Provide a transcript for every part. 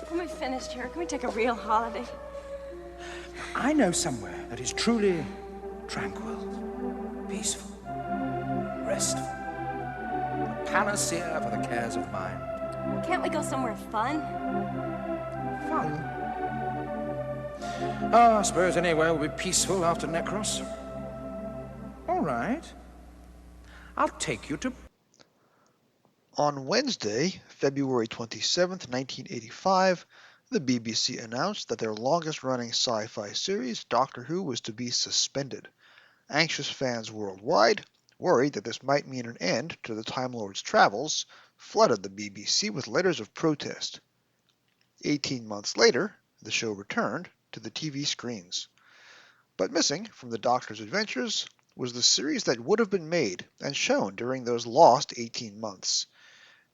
When we're finished here, can we take a real holiday? I know somewhere that is truly tranquil, peaceful, restful. A panacea for the cares of mind. Can't we go somewhere fun? Fun? I suppose anywhere will be peaceful after Necros. All right. I'll take you to... On Wednesday, February 27th, 1985, the BBC announced that their longest-running sci-fi series, Doctor Who, was to be suspended. Anxious fans worldwide, worried that this might mean an end to the Time Lord's travels, flooded the BBC with letters of protest. 18 months later, the show returned to the TV screens. But missing from the Doctor's adventures was the series that would have been made and shown during those lost 18 months.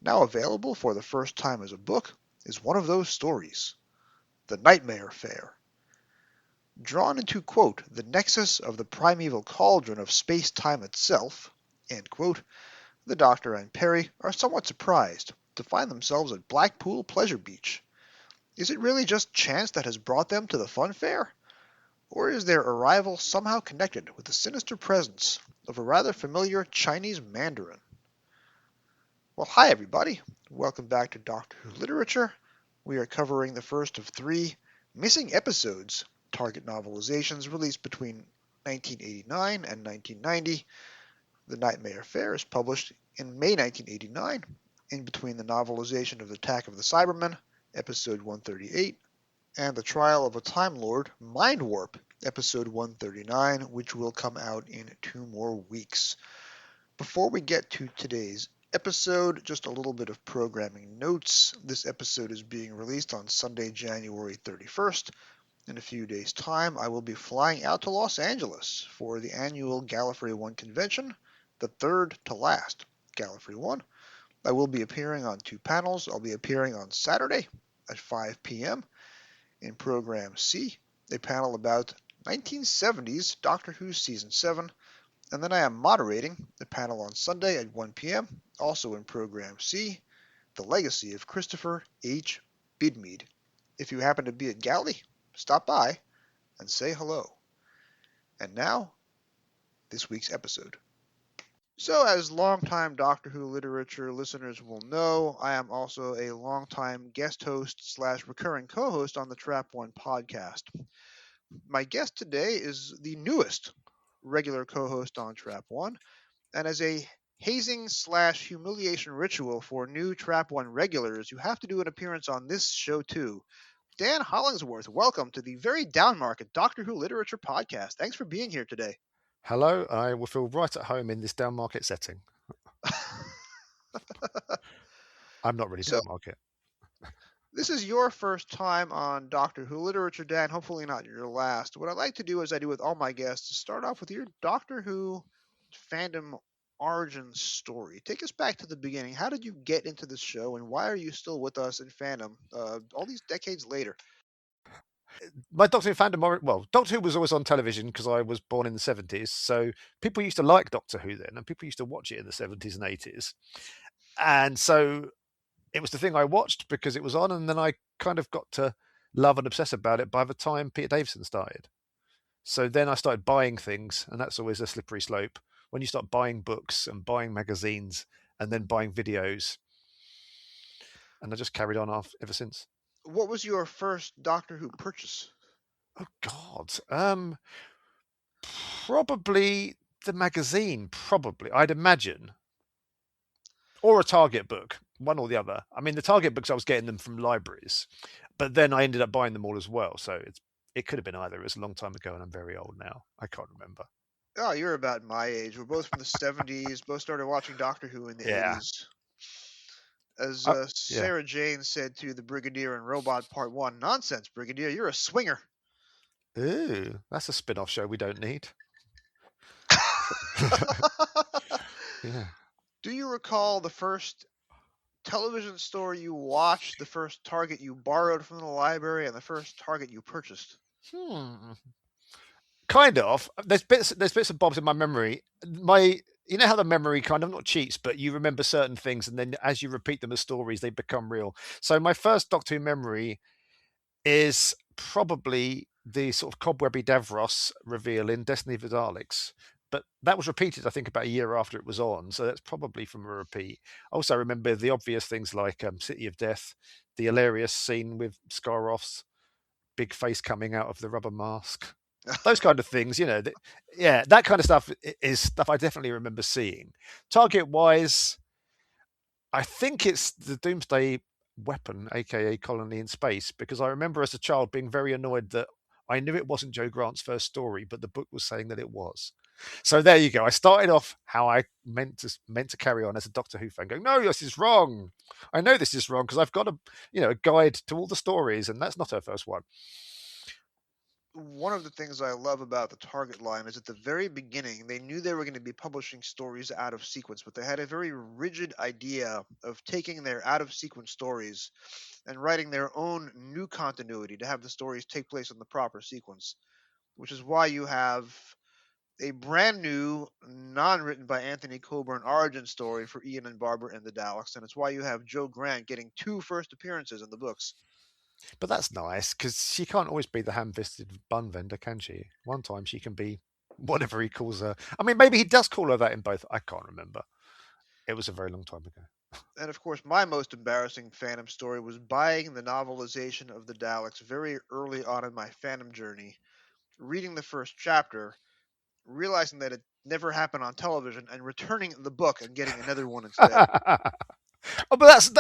Now available for the first time as a book is one of those stories, The Nightmare Fair. Drawn into, quote, the nexus of the primeval cauldron of space-time itself, end quote, the Doctor and Perry are somewhat surprised to find themselves at Blackpool Pleasure Beach. Is it really just chance that has brought them to the fun fair? Or is their arrival somehow connected with the sinister presence of a rather familiar Chinese mandarin? Well, hi everybody. Welcome back to Doctor Who Literature. We are covering the first of 3 missing episodes, target novelizations released between 1989 and 1990. The Nightmare Fair is published in May 1989, in between the novelization of The Attack of the Cybermen, episode 138, and The Trial of a Time Lord, Mind Warp, episode 139, which will come out in 2 more weeks. Before we get to today's episode, just a little bit of programming notes. This episode is being released on Sunday, January 31st. In a few days' time, I will be flying out to Los Angeles for the annual Gallifrey 1 convention, the third to last Gallifrey 1. I will be appearing on 2 panels. I'll be appearing on Saturday at 5 p.m. in Program C, a panel about 1970s Doctor Who Season 7, and then I am moderating the panel on Sunday at 1 p.m., also in Program C, The Legacy of Christopher H. Bidmead. If you happen to be at Galley, stop by and say hello. And now, this week's episode. So, as longtime Doctor Who literature listeners will know, I am also a longtime guest host / recurring co-host on the Trap One podcast. My guest today is the newest regular co-host on Trap One, and as a hazing / humiliation ritual for new Trap One regulars, you have to do an appearance on this show too. Dan Hollingsworth, welcome to the very downmarket Doctor Who literature podcast. Thanks for being here today. Hello, I will feel right at home in this downmarket setting. I'm not really downmarket. This is your first time on Doctor Who literature, Dan. Hopefully not your last. What I'd like to do, as I do with all my guests, is start off with your Doctor Who fandom origin story. Take us back to the beginning. How did you get into this show, and why are you still with us in fandom all these decades later? My Doctor Who fandom, well, Doctor Who was always on television because I was born in the 70s, so people used to like Doctor Who then, and people used to watch it in the 70s and 80s. And so it was the thing I watched because it was on, and then I kind of got to love and obsess about it by the time Peter Davison started. So then I started buying things, and that's always a slippery slope. When you start buying books and buying magazines and then buying videos, and I just carried on ever since. What was your first Doctor Who purchase? Oh, God. Probably the magazine, probably, I'd imagine. Or a Target book, one or the other. I mean, the Target books, I was getting them from libraries, but then I ended up buying them all as well. So it could have been either. It was a long time ago, and I'm very old now. I can't remember. Oh, you're about my age. We're both from the 70s, both started watching Doctor Who in the 80s. As Sarah Jane said to the Brigadier in Robot Part 1, nonsense, Brigadier, you're a swinger. Ooh, that's a spin-off show we don't need. Yeah. Do you recall the first television story you watched, the first Target you borrowed from the library, and the first Target you purchased? Kind of. There's bits and bobs in my memory. My you know how the memory kind of not cheats, but you remember certain things, and then as you repeat them as stories, they become real. So my first Doctor Who memory is probably the sort of cobwebby Davros reveal in Destiny of the Daleks. But that was repeated, I think, about a year after it was on. So that's probably from a repeat. Also, I remember the obvious things like City of Death, the hilarious scene with Scaroff's big face coming out of the rubber mask. Those kind of things, you know. Yeah, that kind of stuff is stuff I definitely remember seeing. Target wise, I think it's the Doomsday Weapon, aka Colony in Space, because I remember as a child being very annoyed that I knew it wasn't Joe Grant's first story, but the book was saying that it was. So there you go. I started off how I meant to carry on as a Doctor Who fan, going, "No, this is wrong. I know this is wrong because I've got a guide to all the stories, and that's not her first one." One of the things I love about the Target line is at the very beginning, they knew they were going to be publishing stories out of sequence, but they had a very rigid idea of taking their out of sequence stories and writing their own new continuity to have the stories take place in the proper sequence, which is why you have a brand new, non written by Anthony Coburn origin story for Ian and Barbara and the Daleks, and it's why you have Joe Grant getting two first appearances in the books. But that's nice because she can't always be the ham-fisted bun vendor, can she? One time she can be whatever he calls her. I mean, maybe he does call her that in both. I can't remember. It was a very long time ago. And of course, my most embarrassing fandom story was buying the novelization of the Daleks very early on in my fandom journey, reading the first chapter, realizing that it never happened on television, and returning the book and getting another one instead. Oh, but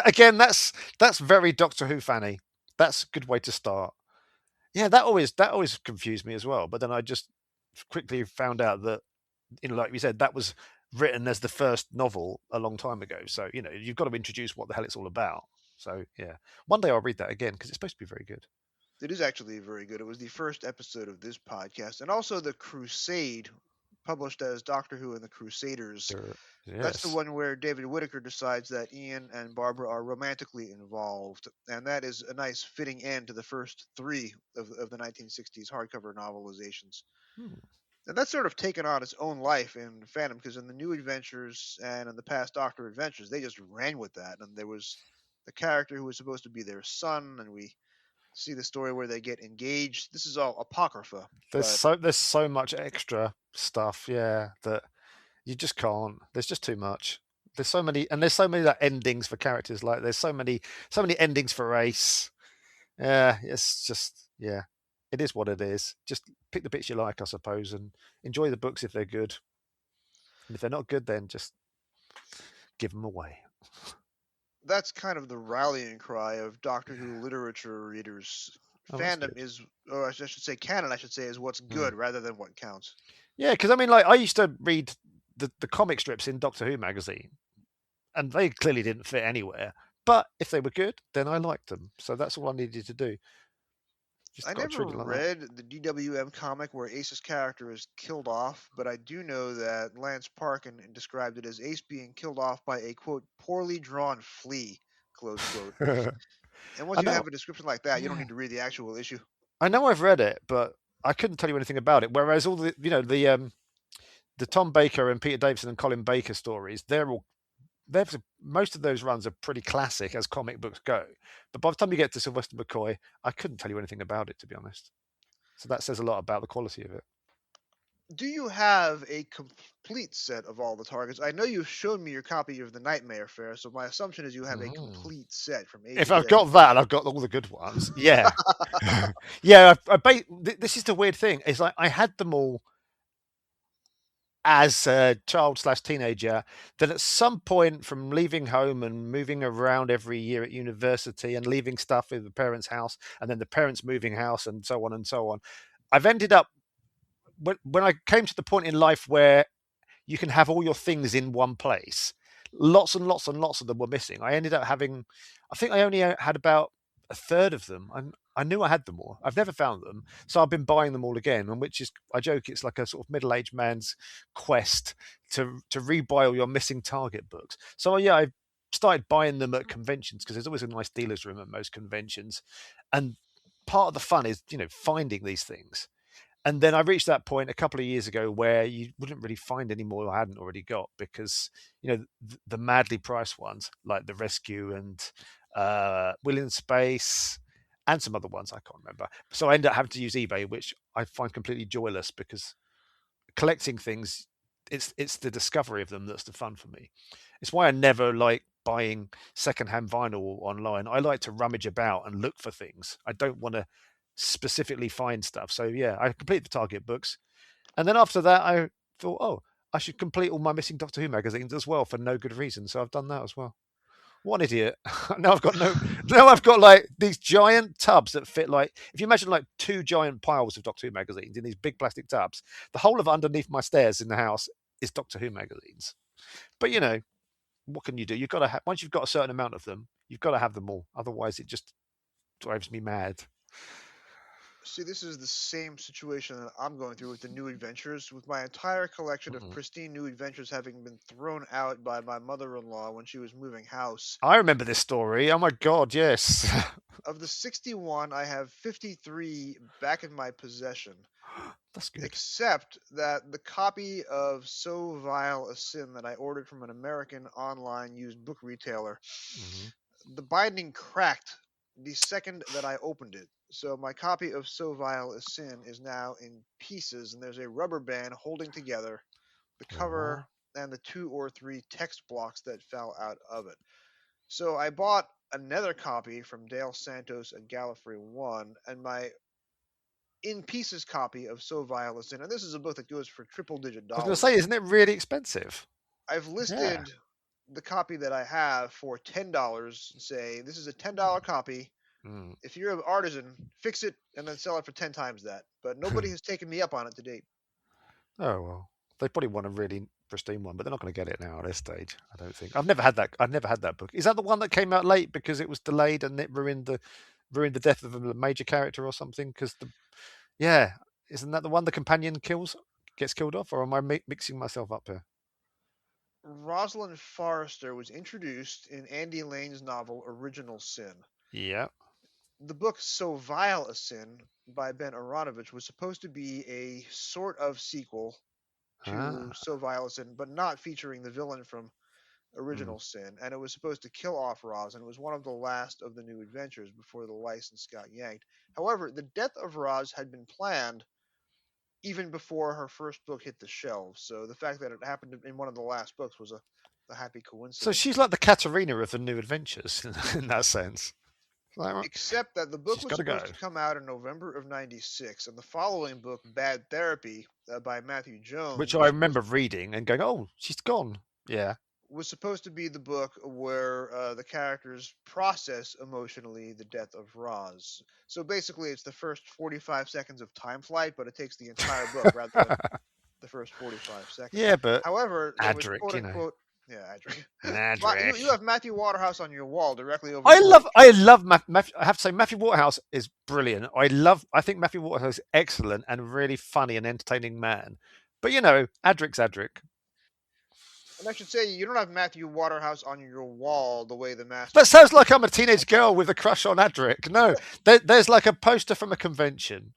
that's very Doctor Who fanny. That's a good way to start. Yeah, that always confused me as well. But then I just quickly found out that, like we said, that was written as the first novel a long time ago. So you've got to introduce what the hell it's all about. So yeah, one day I'll read that again because it's supposed to be very good. It is actually very good. It was the first episode of this podcast, and also the Crusade, published as Doctor Who and the Crusaders. That's the Yes. one where David Whittaker decides that Ian and Barbara are romantically involved, and that is a nice fitting end to the first three of the 1960s hardcover novelizations. Hmm. And that's sort of taken on its own life in fandom because in the New Adventures and in the past Doctor Adventures, they just ran with that. And there was the character who was supposed to be their son, and we see the story where they get engaged. This is all apocrypha, There's but so much extra stuff, yeah, that you just can't. There's just too much. There's so many like endings for characters. Like there's so many endings for Ace. Yeah, it's just yeah, it is what it is. Just pick the bits you like, I suppose, and enjoy the books if they're good. And if they're not good, then just give them away. that's kind of the rallying cry of Doctor Who literature readers. Oh, that's Fandom good. is, or I should say, canon, I should say, is what's Mm. good rather than what counts. Yeah, because I mean, like I used to read the comic strips in Doctor Who magazine, and they clearly didn't fit anywhere. But if they were good, then I liked them. So that's all I needed to do. Just I got to never treat it like that. read the DWM comic where Ace's character is killed off, but I do know that Lance Parkin described it as Ace being killed off by a quote poorly drawn flea, close quote. And once I you know. have a description like that, you don't Yeah. need to read the actual issue. I know I've read it, but I couldn't tell you anything about it. Whereas all the Tom Baker and Peter Davison and Colin Baker stories, most of those runs are pretty classic as comic books go. But by the time you get to Sylvester McCoy, I couldn't tell you anything about it, to be honest. So that says a lot about the quality of it. Do you have a complete set of all the targets? I know you've shown me your copy of the Nightmare Fair, so my assumption is you have a Mm. complete set from A If to I've Z. got that, I've got all the good ones. Yeah, yeah. This is the weird thing. Is like I had them all as a child/teenager, then at some point from leaving home and moving around every year at university and leaving stuff in the parents' house and then the parents' moving house and so on and so on, I've ended up when I came to the point in life where you can have all your things in one place. Lots and lots and lots of them were missing. I ended up having, I think I only had about a third of them. I knew I had them all. I've never found them, so I've been buying them all again. And which is, I joke, it's like a sort of middle-aged man's quest to rebuy all your missing Target books. So yeah, I started buying them at conventions because there's always a nice dealer's room at most conventions, and part of the fun is finding these things. And then I reached that point a couple of years ago where you wouldn't really find any more I hadn't already got, because the madly priced ones like the Rescue and Will in Space and some other ones I can't remember. So I ended up having to use eBay, which I find completely joyless, because collecting things, it's the discovery of them that's the fun for me. It's why I never like buying secondhand vinyl online. I like to rummage about and look for things. I don't want to specifically find stuff. So yeah, I completed the Target books, and then after that, I thought, oh, I should complete all my missing Doctor Who magazines as well for no good reason. So I've done that as well. What an idiot! Now I've got no. Now I've got like these giant tubs that fit, like, if you imagine like two giant piles of Doctor Who magazines in these big plastic tubs. The whole of underneath my stairs in the house is Doctor Who magazines. But what can you do? You've got to have, once you've got a certain amount of them, you've got to have them all. Otherwise, it just drives me mad. See, this is the same situation that I'm going through with the New Adventures, with my entire collection of pristine New Adventures having been thrown out by my mother-in-law when she was moving house. I remember this story. Oh my God, yes. Of the 61, I have 53 back in my possession. That's good. Except that the copy of So Vile a Sin that I ordered from an American online used book retailer, the binding cracked the second that I opened it. So my copy of So Vile a Sin is now in pieces, and there's a rubber band holding together the cover and the 2 or 3 text blocks that fell out of it. So I bought another copy from Dale Santos at Gallifrey 1, and my in pieces copy of So Vile a Sin, and this is a book that goes for triple-digit I was going to dollars. say, isn't it really expensive? I've listed the copy that I have for $10 and say, this is a $10 copy. If you're an artisan, fix it and then sell it for 10 times that. But nobody has taken me up on it to date. Oh, well. They probably want a really pristine one, but they're not going to get it now at this stage, I don't think. I've never had that book. Is that the one that came out late because it was delayed and it ruined the death of a major character or something? Because isn't that the one the companion gets killed off? Or am I mixing myself up here? Rosalind Forrester was introduced in Andy Lane's novel Original Sin. Yeah. The book So Vile a Sin by Ben Aronovich was supposed to be a sort of sequel to So Vile a Sin, but not featuring the villain from Original Sin, and it was supposed to kill off Roz, and it was one of the last of the New Adventures before the license got yanked. However, the death of Roz had been planned even before her first book hit the shelves, so the fact that it happened in one of the last books was a happy coincidence. So she's like the Katerina of the New Adventures in that sense. Right? Except that the book was supposed to come out in November of '96, and the following book, Bad Therapy, by Matthew Jones, which I remember reading and going, "Oh, she's gone." Yeah. Was supposed to be the book where the characters process emotionally the death of Roz. So basically, it's the first 45 seconds of Time Flight, but it takes the entire book rather than the first 45 seconds. Yeah, but however, there was Adric, quote unquote. Yeah, Adric. Adric. You have Matthew Waterhouse on your wall directly over. I love Matthew. I have to say, Matthew Waterhouse is brilliant. I think Matthew Waterhouse is excellent and really funny and entertaining man. But Adric's Adric. And I should say, you don't have Matthew Waterhouse on your wall the way the Master. That sounds like I'm a teenage girl with a crush on Adric. No, there's like a poster from a convention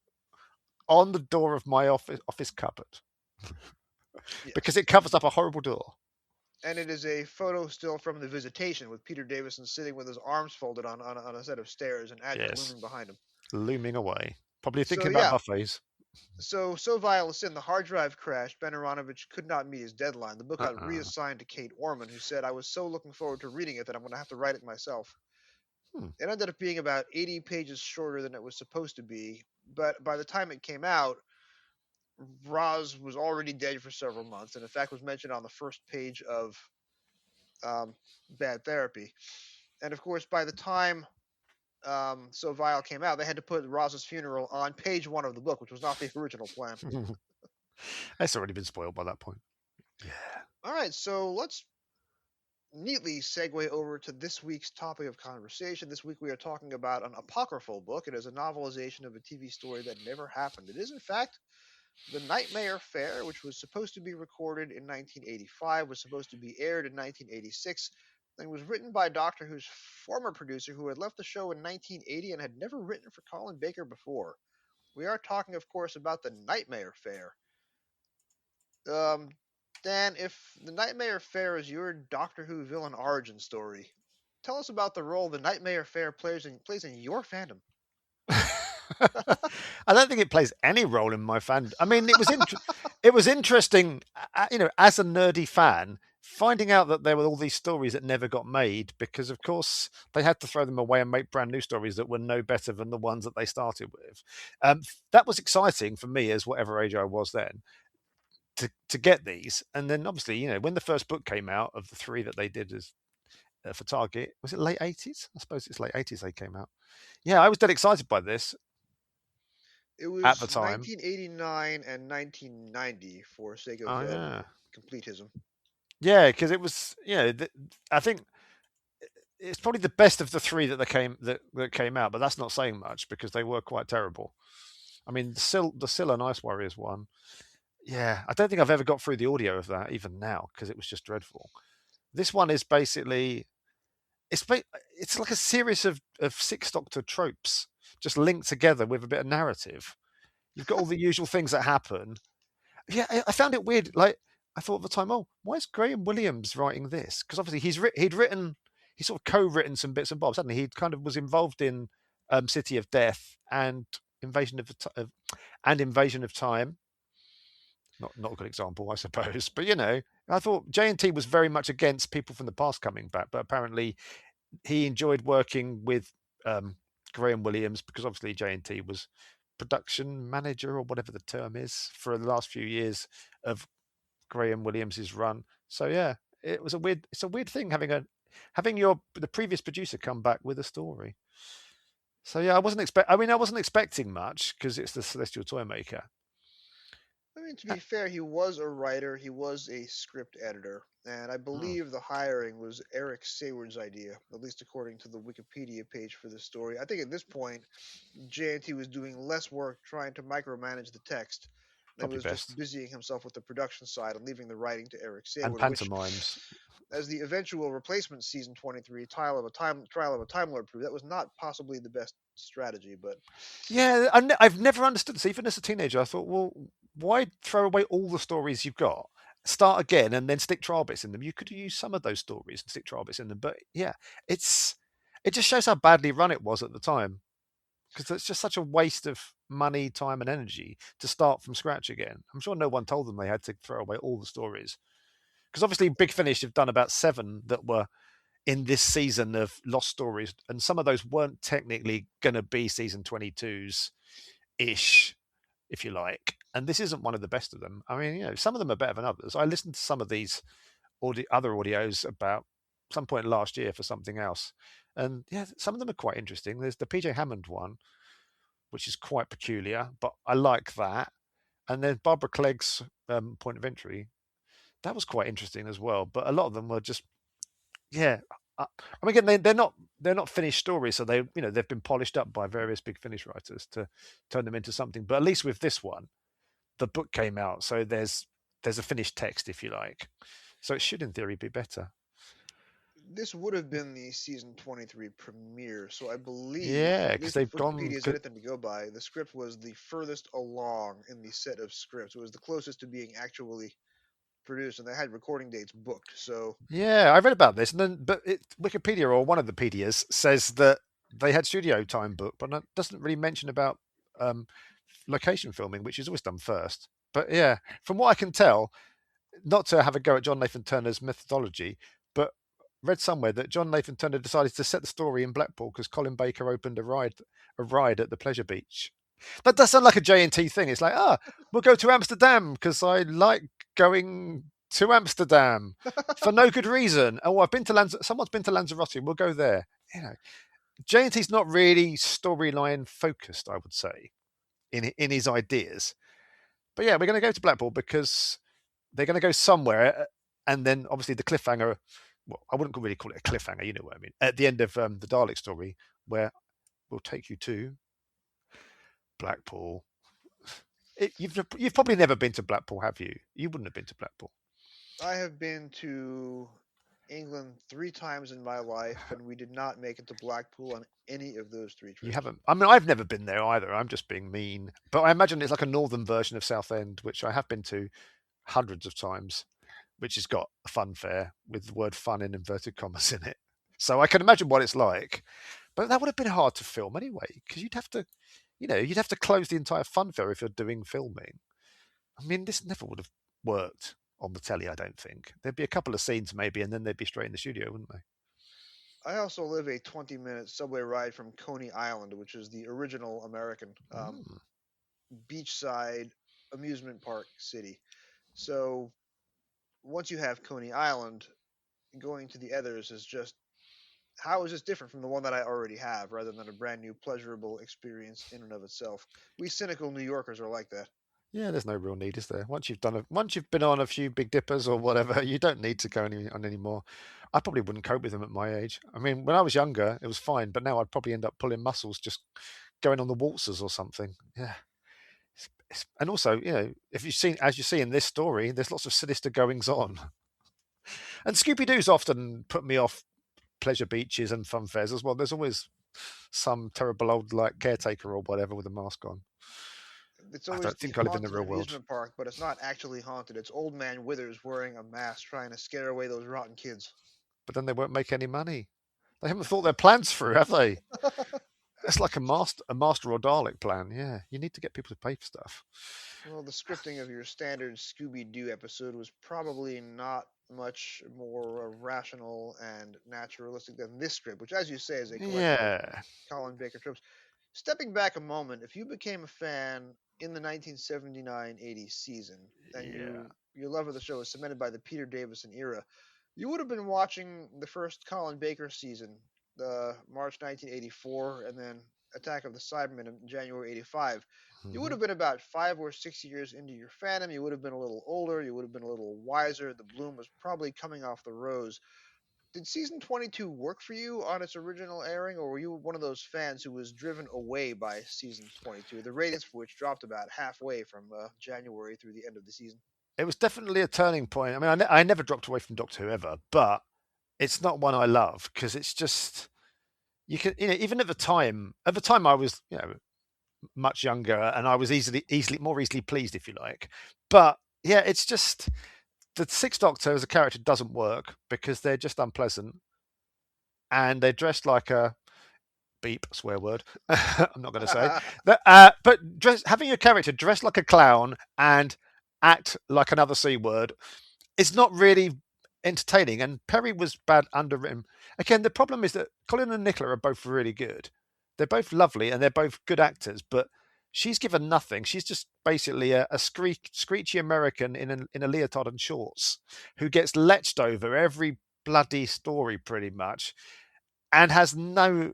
on the door of my office cupboard. Yes. Because it covers up a horrible door. And it is a photo still from The Visitation with Peter Davison sitting with his arms folded on a set of stairs and Adric looming behind him. Looming away. Probably thinking about buffets. So Vile a Sin, the hard drive crashed. Ben Aronovich could not meet his deadline. The book got reassigned to Kate Orman, who said, I was so looking forward to reading it that I'm going to have to write it myself. It ended up being about 80 pages shorter than it was supposed to be. But by the time it came out, Roz was already dead for several months, and in fact was mentioned on the first page of Bad Therapy. And of course, by the time So Vile came out, they had to put Roz's funeral on page 1 of the book, which was not the original plan. That's already been spoiled by that point. Yeah. All right, so let's neatly segue over to this week's topic of conversation. This week we are talking about an apocryphal book. It is a novelization of a TV story that never happened. It is, in fact, The Nightmare Fair, which was supposed to be recorded in 1985, was supposed to be aired in 1986, and was written by Doctor Who's former producer who had left the show in 1980 and had never written for Colin Baker before. We are talking, of course, about the Nightmare Fair. Um, Dan, if the Nightmare Fair is your Doctor Who villain origin story, tell us about the role the Nightmare Fair plays in your fandom. I don't think it plays any role in my fan. I mean, it was interesting, as a nerdy fan, finding out that there were all these stories that never got made because, of course, they had to throw them away and make brand new stories that were no better than the ones that they started with. That was exciting for me as whatever age I was then to get these. And then, obviously, when the first book came out of the three that they did as for Target, was it late 80s? I suppose it's late 80s they came out. Yeah, I was dead excited by this It at the was time. 1989 and 1990 for sake of Oh yeah, completism. yeah, because it was I think it's probably the best of the three that came out, but that's not saying much because they were quite terrible. I mean, the Sill and Ice Warriors one. Yeah, I don't think I've ever got through the audio of that even now because it was just dreadful. This one is basically it's like a series of Six Doctor tropes just linked together with a bit of narrative. You've got all the usual things that happen. Yeah, I found it weird. Like I thought at the time, oh, why is Graham Williams writing this? Because obviously he sort of co-written some bits and bobs, hadn't he? He kind of was involved in City of Death and Invasion of Time. Not a good example, I suppose. But I thought J&T was very much against people from the past coming back, but apparently he enjoyed working with Graham Williams because obviously J&T was production manager or whatever the term is for the last few years of Graham Williams's run. So yeah, it's a weird thing having the previous producer come back with a story. So yeah, I wasn't expecting much because it's the Celestial Toymaker. I mean, to be fair, he was a writer, he was a script editor, and I Hmm, believe the hiring was Eric Sayward's idea, at least according to the Wikipedia page for the story. I think at this point, JNT was doing less work trying to micromanage the text than probably was just best. busying himself with the production side and leaving the writing to Eric And Sayward, which, pantomimes. as the eventual replacement season 23 trial of a Time Lord proved, that was not possibly the best strategy, but Yeah, I've never understood this. Even as a teenager, I thought, well, why throw away all the stories you've got? Start again and then stick trial bits in them. You could use some of those stories and stick trial bits in them. But yeah, it just shows how badly run it was at the time because it's just such a waste of money, time, and energy to start from scratch again. I'm sure no one told them they had to throw away all the stories because obviously Big Finish have done about 7 that were in this season of Lost Stories, and some of those weren't technically going to be season 22's ish, if you like. And this isn't one of the best of them. I mean, some of them are better than others. I listened to some of these other audios about some point last year for something else, and yeah, some of them are quite interesting. There's the PJ Hammond one, which is quite peculiar, but I like that. And then Barbara Clegg's Point of Entry, that was quite interesting as well. But a lot of them were just yeah. I mean, again, they're not finished stories, so they've been polished up by various Big Finish writers to turn them into something. But at least with this one, the book came out, so there's a finished text, if you like. So it should, in theory, be better. this would have been the season 23 premiere, so I believe, Yeah, at because least if they've Wikipedia gone. is anything to go by, the script was the furthest along in the set of scripts. It was the closest to being actually produced, and they had recording dates booked. So Yeah, I read about this, and then Wikipedia or one of the PDs says that they had studio time booked, but it doesn't really mention about um, location filming, which is always done first. But yeah, from what I can tell, not to have a go at John Nathan Turner's methodology, but read somewhere that John Nathan Turner decided to set the story in Blackpool because Colin Baker opened a ride at the Pleasure Beach. That does sound like a J&T thing. It's like, we'll go to Amsterdam because I like going to Amsterdam for no good reason. Oh, someone's been to Lanzarote. We'll go there. J&T's not really storyline focused, I would say, in his ideas. But yeah, we're going to go to Blackpool because they're going to go somewhere, and then obviously the cliffhanger. Well, I wouldn't really call it a cliffhanger. You know what I mean? At the end of the Dalek story, where we'll take you to Blackpool. You've probably never been to Blackpool, have you? You wouldn't have been to Blackpool. I have been to England 3 times in my life, and we did not make it to Blackpool on any of those 3 You trips. haven't. I mean, I've never been there either. I'm just being mean. But I imagine it's like a northern version of Southend, which I have been to hundreds of times, which has got a fun fair with the word fun in inverted commas in it. So I can imagine what it's like. But that would have been hard to film anyway, because you'd have to, you'd have to close the entire fun fair if you're doing filming. I mean, this never would have worked on the telly, I don't think. There'd be a couple of scenes maybe, and then they'd be straight in the studio, wouldn't they? I also live a 20-minute subway ride from Coney Island, which is the original American Mm. beachside amusement park city. So once you have Coney Island, going to the others is just how is this different from the one that I already have, rather than a brand new pleasurable experience in and of itself? We cynical New Yorkers are like that. Yeah, there's no real need, is there? Once you've been on a few Big Dippers or whatever, you don't need to go on any more. I probably wouldn't cope with them at my age. I mean, when I was younger, it was fine, but now I'd probably end up pulling muscles just going on the waltzers or something. Yeah. And also, if you've seen, as you see in this story, there's lots of sinister goings on. And Scooby Doo's often put me off pleasure beaches and fun fairs as well. There's always some terrible old like caretaker or whatever with a mask on. It's I always don't the think I live in the haunted real world. amusement park, but it's not actually haunted. It's Old Man Withers wearing a mask trying to scare away those rotten kids. But then they won't make any money. They haven't thought their plans through, have they? It's like a master or Dalek plan. Yeah, you need to get people to pay for stuff. Well, the scripting of your standard Scooby Doo episode was probably not much more rational and naturalistic than this script, which, as you say, is a collection of Yeah, Colin Baker tropes. Stepping back a moment, if you became a fan in the 1979-80 season and yeah. your love of the show was cemented by the Peter Davison era, you would have been watching the first Colin Baker season, March 1984, and then Attack of the Cybermen in January 85. You would Hmm. have been about 5 or 6 years into your fandom. You would have been a little older. You would have been a little wiser. The bloom was probably coming off the rose. Did season 22 work for you on its original airing, or were you one of those fans who was driven away by season 22, the ratings for which dropped about halfway from January through the end of the season? It was definitely a turning point. I mean, I never dropped away from Doctor Who ever, but it's not one I love because it's just you can, even at the time. At the time, I was, much younger, and I was more easily pleased, if you like. But yeah, it's just the Sixth Doctor as a character doesn't work because they're just unpleasant, and they're dressed like a beep swear word. I'm not going to say that, but having a character dressed like a clown and act like another c word is not really entertaining. And Perry was bad under him. Again, the problem is that Colin and Nicola are both really good. They're both lovely and they're both good actors, but she's given nothing. She's just basically a screechy American in a leotard and shorts who gets leched over every bloody story pretty much and has no.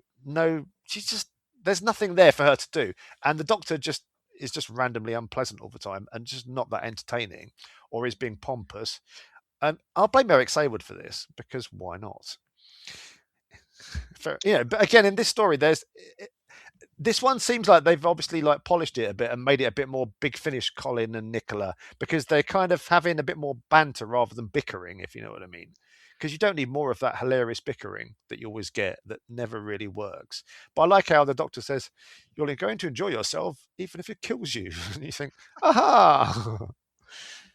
She's just there's nothing there for her to do, and the Doctor just is just randomly unpleasant all the time and just not that entertaining, or is being pompous. And I'll blame Eric Saywood for this because why not? But again, in this story, this one seems like they've obviously like polished it a bit and made it a bit more Big Finish Colin and Nicola because they're kind of having a bit more banter rather than bickering, if you know what I mean. Because you don't need more of that hilarious bickering that you always get that never really works. But I like how the Doctor says, "You're going to enjoy yourself even if it kills you." And you think, aha,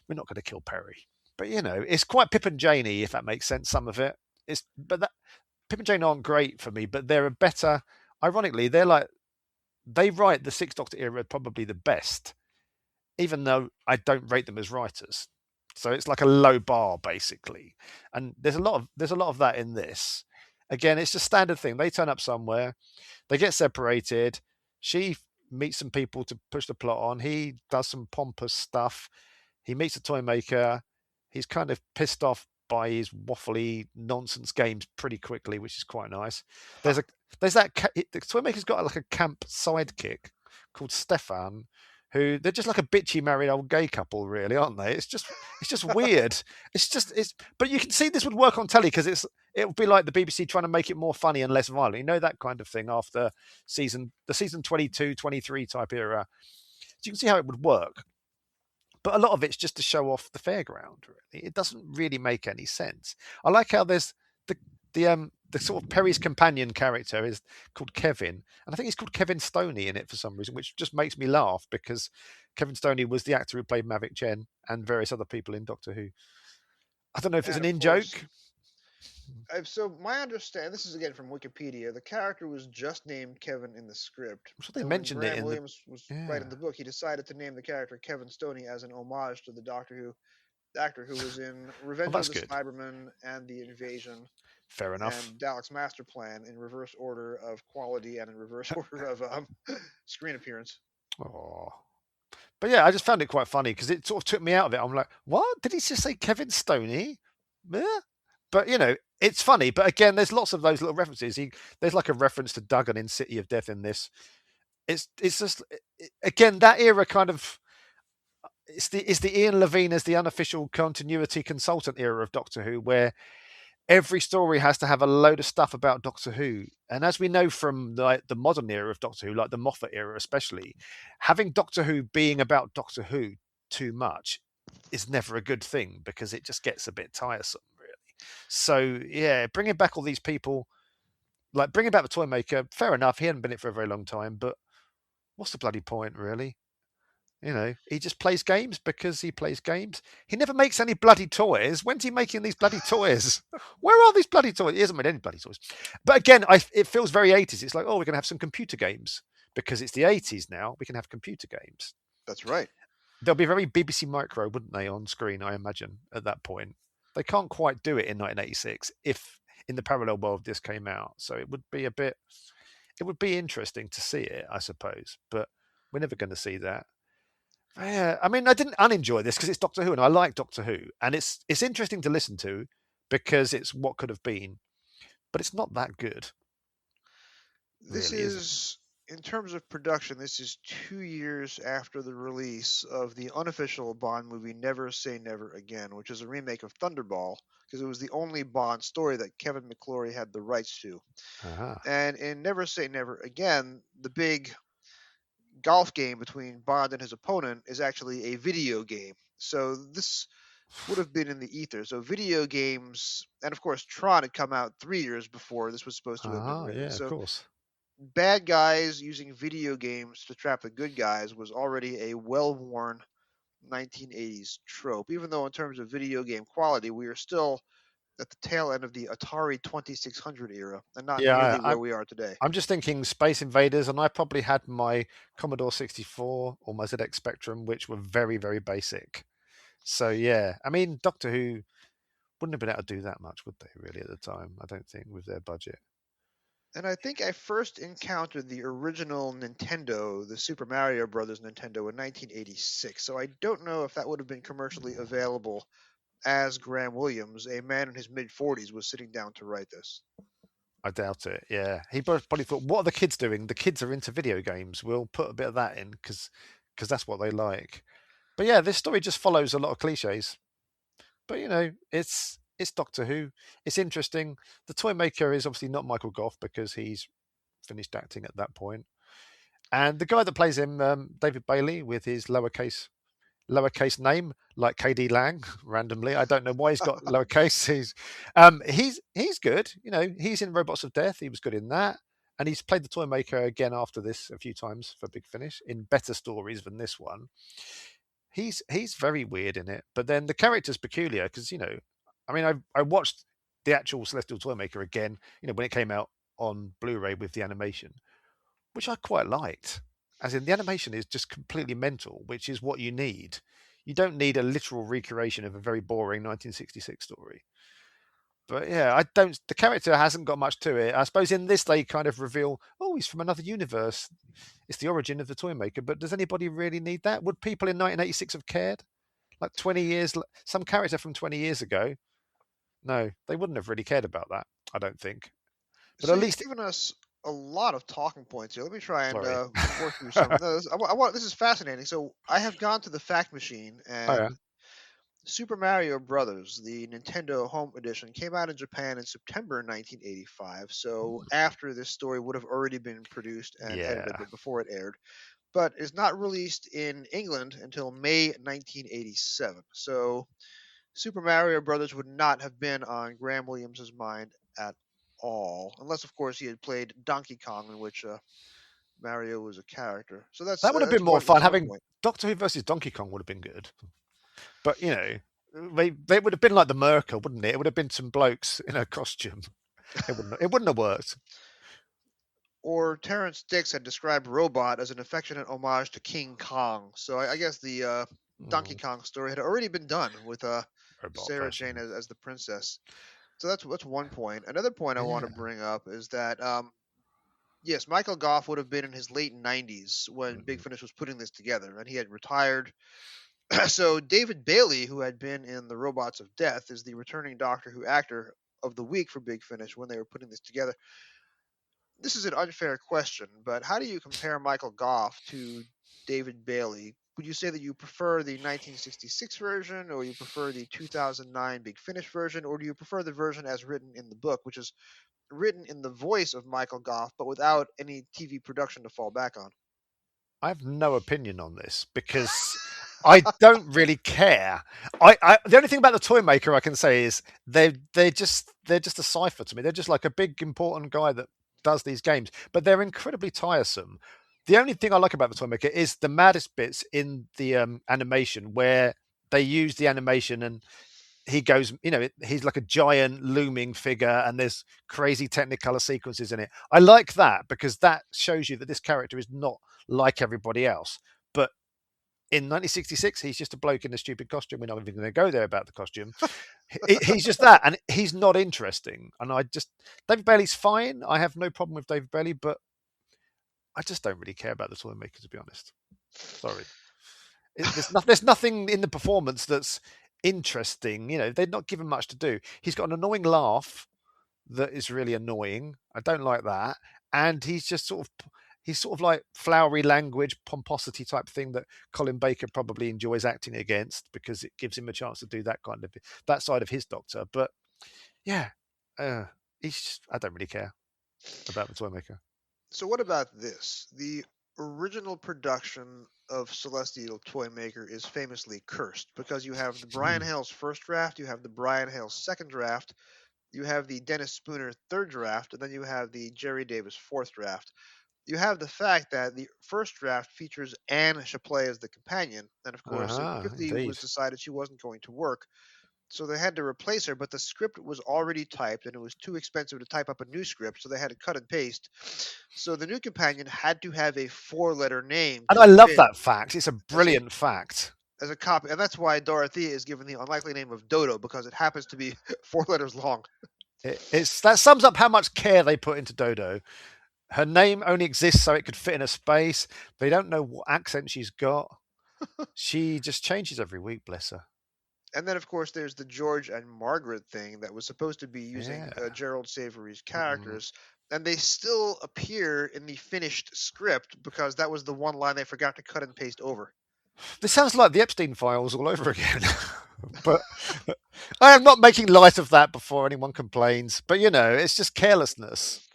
we're not going to kill Perry. But it's quite Pip and Janey, if that makes sense. Some of it is, but Pip and Jane aren't great for me, but they're a better. Ironically, they write the Sixth Doctor era probably the best, even though I don't rate them as writers. So it's like a low bar basically, and there's a lot of that in this. Again, it's just standard thing. They turn up somewhere, they get separated. She meets some people to push the plot on. He does some pompous stuff. He meets a toy maker. He's kind of pissed off by his waffly nonsense games pretty quickly, which is quite nice. There's a there's that the toy maker's got like a camp sidekick called Stefan, who they're just like a bitchy married old gay couple, really, aren't they? It's just weird. It's but you can see this would work on telly because it would be like the BBC trying to make it more funny and less violent. That kind of thing after the season 22, 23 type era. So you can see how it would work. but a lot of it's just to show off the fairground. Really, it doesn't really make any sense. I like how there's the sort of Perry's companion character is called Kevin, and I think he's called Kevin Stoney in it for some reason, which just makes me laugh because Kevin Stoney was the actor who played Mavic Chen and various other people in Doctor Who. I don't know if it's And an of in course, joke. so my understanding, this is again from Wikipedia, the character was just named Kevin in the script. I'm sure they And when mentioned it Graham in the Williams was yeah. writing the book, he decided to name the character Kevin Stoney as an homage to the Doctor Who actor who was in Well, Revenge of that's the good. Cybermen and The Invasion Fair enough. and Dalek's Master Plan in reverse order of quality and in reverse order of screen appearance. Oh. But yeah, I just found it quite funny because it sort of took me out of it. I'm like, what? Did he just say Kevin Stoney? Yeah. But it's funny. But again, there's lots of those little references. There's like a reference to Duggan in City of Death in this. It's just again that era kind of. It's the Ian Levine as the unofficial continuity consultant era of Doctor Who, where every story has to have a load of stuff about Doctor Who. And as we know from the modern era of Doctor Who, like the Moffat era especially, having Doctor Who being about Doctor Who too much is never a good thing because it just gets a bit tiresome, really. So, yeah, bringing back all these people, like bringing back the Toymaker, fair enough. He hadn't been it for a very long time, but what's the bloody point, really? He just plays games because he plays games. He never makes any bloody toys. When's he making these bloody toys? Where are these bloody toys? He hasn't made any bloody toys. But again, it feels very 80s. It's like, oh, we're going to have some computer games because it's the 80s now. We can have computer games. That's right. They'll be very BBC Micro, wouldn't they, on screen, I imagine, at that point. They can't quite do it in 1986 if in the parallel world this came out. So it would be interesting to see it, I suppose. But we're never going to see that. Yeah, I mean, I didn't unenjoy this because it's Doctor Who, and I like Doctor Who, and it's interesting to listen to because it's what could have been, but it's not that good. This Really isn't. is, in terms of production, this is 2 years after the release of the unofficial Bond movie Never Say Never Again, which is a remake of Thunderball, because it was the only Bond story that Kevin McClory had the rights to. Uh-huh. And in Never Say Never Again, the big golf game between Bond and his opponent is actually a video game. So this would have been in the ether. So video games, and of course Tron had come out 3 years before this was supposed to have been written. Yeah, of So course. bad guys using video games to trap the good guys was already a well-worn 1980s trope. Even though in terms of video game quality, we are still at the tail end of the Atari 2600 era and not Yeah, nearly where we are today. I'm just thinking Space Invaders, and I probably had my Commodore 64 or my ZX Spectrum, which were very, very basic. So yeah, I mean, Doctor Who wouldn't have been able to do that much, would they? Really, at the time, I don't think with their budget. And I think I first encountered the original Nintendo, the Super Mario Brothers Nintendo, in 1986. So I don't know if that would have been commercially available as Graham Williams, a man in his mid 40s, was sitting down to write this. I doubt it. Yeah, he probably thought, "What are the kids doing? The kids are into video games. We'll put a bit of that in because that's what they like." But yeah, this story just follows a lot of cliches. But it's Doctor Who. It's interesting. The toy maker is obviously not Michael Gough because he's finished acting at that point. And the guy that plays him, David Bailey, with his lowercase name like KD Lang randomly. I don't know why he's got lowercase. He's good. He's in Robots of Death. He was good in that. And he's played the toy maker again after this a few times for Big Finish in better stories than this one. He's very weird in it, but then the character's peculiar because I mean I watched the actual Celestial Toymaker again, when it came out on Blu-ray with the animation, which I quite liked. As in, the animation is just completely mental, which is what you need. You don't need a literal recreation of a very boring 1966 story. But yeah, the character hasn't got much to it. I suppose in this they kind of reveal, oh, he's from another universe. It's the origin of the Toymaker. But does anybody really need that? Would people in 1986 have cared? Like 20 years, some character from 20 years ago? No, they wouldn't have really cared about that, I don't think. But So at you've least, given us a lot of talking points here. Let me try and sorry. work through some. No, this is fascinating. So I have gone to the fact machine, Oh, yeah. and Super Mario Brothers, the Nintendo Home Edition, came out in Japan in September 1985. So after this story would have already been produced and edited, Yeah. but before it aired. but is not released in England until May 1987. So Super Mario Brothers would not have been on Graham Williams's mind at all, unless of course he had played Donkey Kong, in which Mario was a character. So That would have been more fun. that's one Having point. Doctor Who versus Donkey Kong would have been good. But they would have been like the Merkel, wouldn't it? It would have been some blokes in a costume. It wouldn't have worked. Or Terrence Dix had described Robot as an affectionate homage to King Kong. So I guess the Donkey Kong story had already been done with Robot Sarah version. Jane as the princess. So that's one point. Another point I want to Yeah. bring up is that yes, Michael Goff would have been in his late 90s when Big Mhm. Finish was putting this together, and he had retired. So David Bailey, who had been in the Robots of Death, is the returning Doctor Who actor of the week for Big Finish when they were putting this together. This is an unfair question, but how do you compare Michael Goff to David Bailey? Would you say that you prefer the 1966 version, or you prefer the 2009 Big Finish version, or do you prefer the version as written in the book, which is written in the voice of Michael Goff, but without any TV production to fall back on? I have no opinion on this because I don't really care. The only thing about the toy maker I can say is they're just a cipher to me. They're just like a big important guy that does these games, but they're incredibly tiresome. The only thing I like about the toy maker is the maddest bits in the animation where they use the animation and he goes, he's like a giant looming figure and there's crazy technicolor sequences in it. I like that because that shows you that this character is not like everybody else. But in 1966, he's just a bloke in a stupid costume. We're not even going to go there about the costume. He's just that, and he's not interesting. And David Bailey's fine. I have no problem with David Bailey, but I just don't really care about the toy maker, to be honest. Sorry. There's nothing in the performance that's interesting. They're not given much to do. He's got an annoying laugh that is really annoying. I don't like that, and he's sort of like flowery language, pomposity type thing that Colin Baker probably enjoys acting against because it gives him a chance to do that side of his Doctor. But yeah, I don't really care about the Toymaker. So what about this? The original production of Celestial Toymaker is famously cursed because you have the Brian Hales first draft, you have the Brian Hales second draft, you have the Dennis Spooner third draft, and then you have the Jerry Davis fourth draft. You have the fact that the first draft features Anne Chapley as the companion, and of course it quickly was Indeed. decided she wasn't going to work. So they had to replace her, but the script was already typed and it was too expensive to type up a new script, so they had to cut and paste. So the new companion had to have a four-letter name And to I love fit that fact. It's a as a brilliant fact. as a copy, and that's why Dorothea is given the unlikely name of Dodo because it happens to be 4 letters long. That sums up how much care they put into Dodo. Her name only exists so it could fit in a space. They don't know what accent she's got. She just changes every week, bless her. And then, of course, there's the George and Margaret thing that was supposed to be using Yeah. Gerald Savory's Mm. characters, and they still appear in the finished script because that was the one line they forgot to cut and paste over. This sounds like the Epstein files all over again. But I am not making light of that before anyone complains. But it's just carelessness.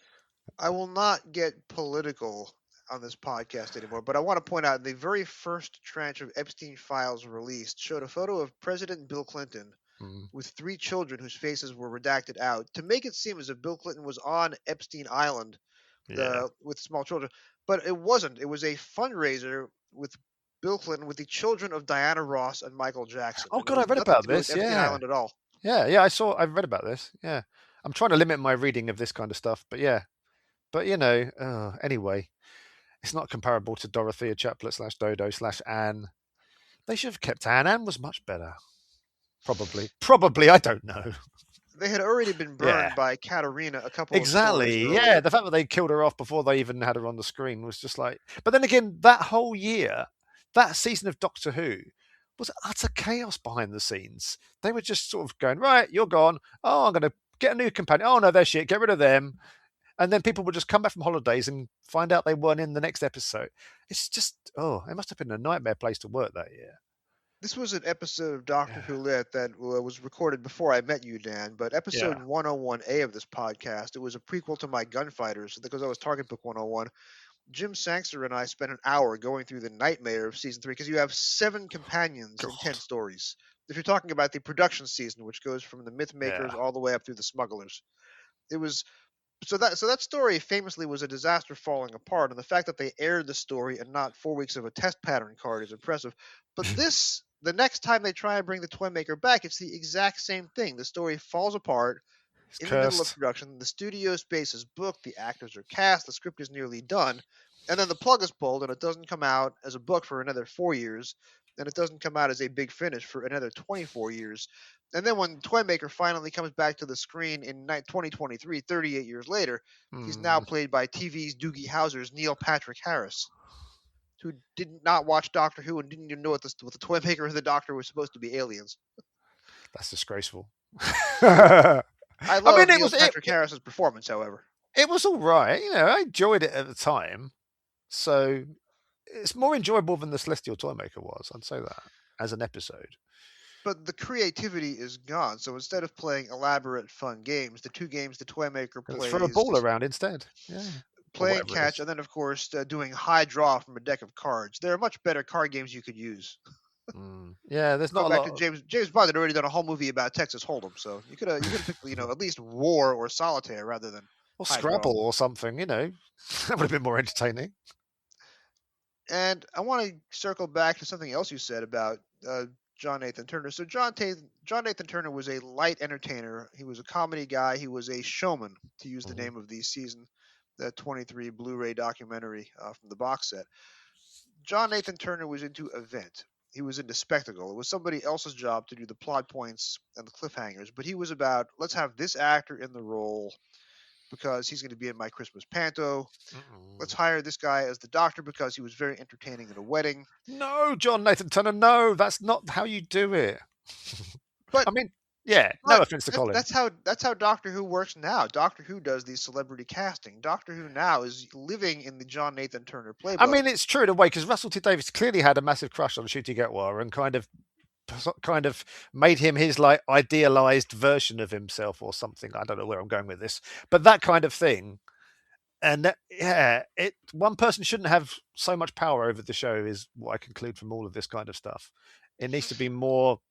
I will not get political on this podcast anymore, but I want to point out the very first tranche of Epstein files released showed a photo of President Bill Clinton Mm. with 3 children whose faces were redacted out to make it seem as if Bill Clinton was on Epstein Island Yeah. with small children. But it wasn't. It was a fundraiser with Bill Clinton with the children of Diana Ross and Michael Jackson. Oh And it God, I was read nothing about to do with this. Epstein Yeah. Island at all. Yeah. I read about this. Yeah. I'm trying to limit my reading of this kind of stuff. But yeah. But anyway, it's not comparable to Dorothea Chaplet / Dodo / Anne. They should have kept Anne. Anne was much better. Probably. Probably. I don't know. They had already been Yeah. burned by Katerina a couple of stories Exactly. Yeah. earlier. The fact that they killed her off before they even had her on the screen was just like. But then again, that whole year, that season of Doctor Who was utter chaos behind the scenes. They were just sort of going, right, you're gone. Oh, I'm going to get a new companion. Oh, no, they're shit. Get rid of them. And then people would just come back from holidays and find out they weren't in the next episode. It's just, it must have been a nightmare place to work that year. This was an episode of Doctor Yeah. Who Lit that was recorded before I met you, Dan, but episode Yeah. 101A of this podcast, it was a prequel to my Gunfighters because I was Target Book 101. Jim Sangster and I spent an hour going through the nightmare of season 3 because you have 7 companions in 10 God. stories. If you're talking about the production season, which goes from the myth makers Yeah. all the way up through the smugglers, it was so that story famously was a disaster falling apart, and the fact that they aired the story and not 4 weeks of a test pattern card is impressive. But the next time they try and bring the Toymaker back, it's the exact same thing. The story falls apart It's in the middle of cursed. production. The studio space is booked, the actors are cast, the script is nearly done, and then the plug is pulled, and it doesn't come out as a book for another 4 years, and it doesn't come out as a big finish for another 24 years. And then when Toymaker finally comes back to the screen in 2023, 38 years later, he's now Hmm. played by TV's Doogie Howser's Neil Patrick Harris, who did not watch Doctor Who and didn't even know what the Toymaker and the Doctor were supposed to be aliens. That's disgraceful. I I mean, love it Neil was it, Patrick Harris's performance, however. it was all right. I enjoyed it at the time. So it's more enjoyable than the Celestial Toymaker was. I'd say that as an episode. But the creativity is gone. So instead of playing elaborate, fun games, the two games the Toymaker Let's throw a plays ball around instead. Yeah. Or playing whatever it catch, is. and then, of course, doing high draw from a deck of cards. There are much better card games you could use. Yeah, there's Go not a back to lot. James Bond had already done a whole movie about Texas Hold'em, so you could have picked at least War or Solitaire rather than Or high draw. Scrabble or something, that would have been more entertaining. And I want to circle back to something else you said about John Nathan Turner. So John Nathan Turner was a light entertainer. He was a comedy guy. He was a showman, to use the Mhm. name of the season, the 23 Blu-ray documentary from the box set. John Nathan Turner was into event. He was into spectacle. It was somebody else's job to do the plot points and the cliffhangers, but he was about, let's have this actor in the role because he's going to be in my Christmas panto. Let's hire this guy as the doctor because he was very entertaining at a wedding. No, John Nathan Turner, no, that's not how you do it. But I mean, yeah, no but offense to Colin. that's how Doctor Who works now. Doctor Who does these celebrity casting. Doctor Who now is living in the John Nathan Turner I playbook. mean, it's true in a way because Russell T Davies clearly had a massive crush on Ncuti Gatwa and kind of made him his like idealized version of himself or something. I don't know where I'm going with this, but that kind of thing. And one person shouldn't have so much power over the show is what I conclude from all of this kind of stuff. It needs to be more.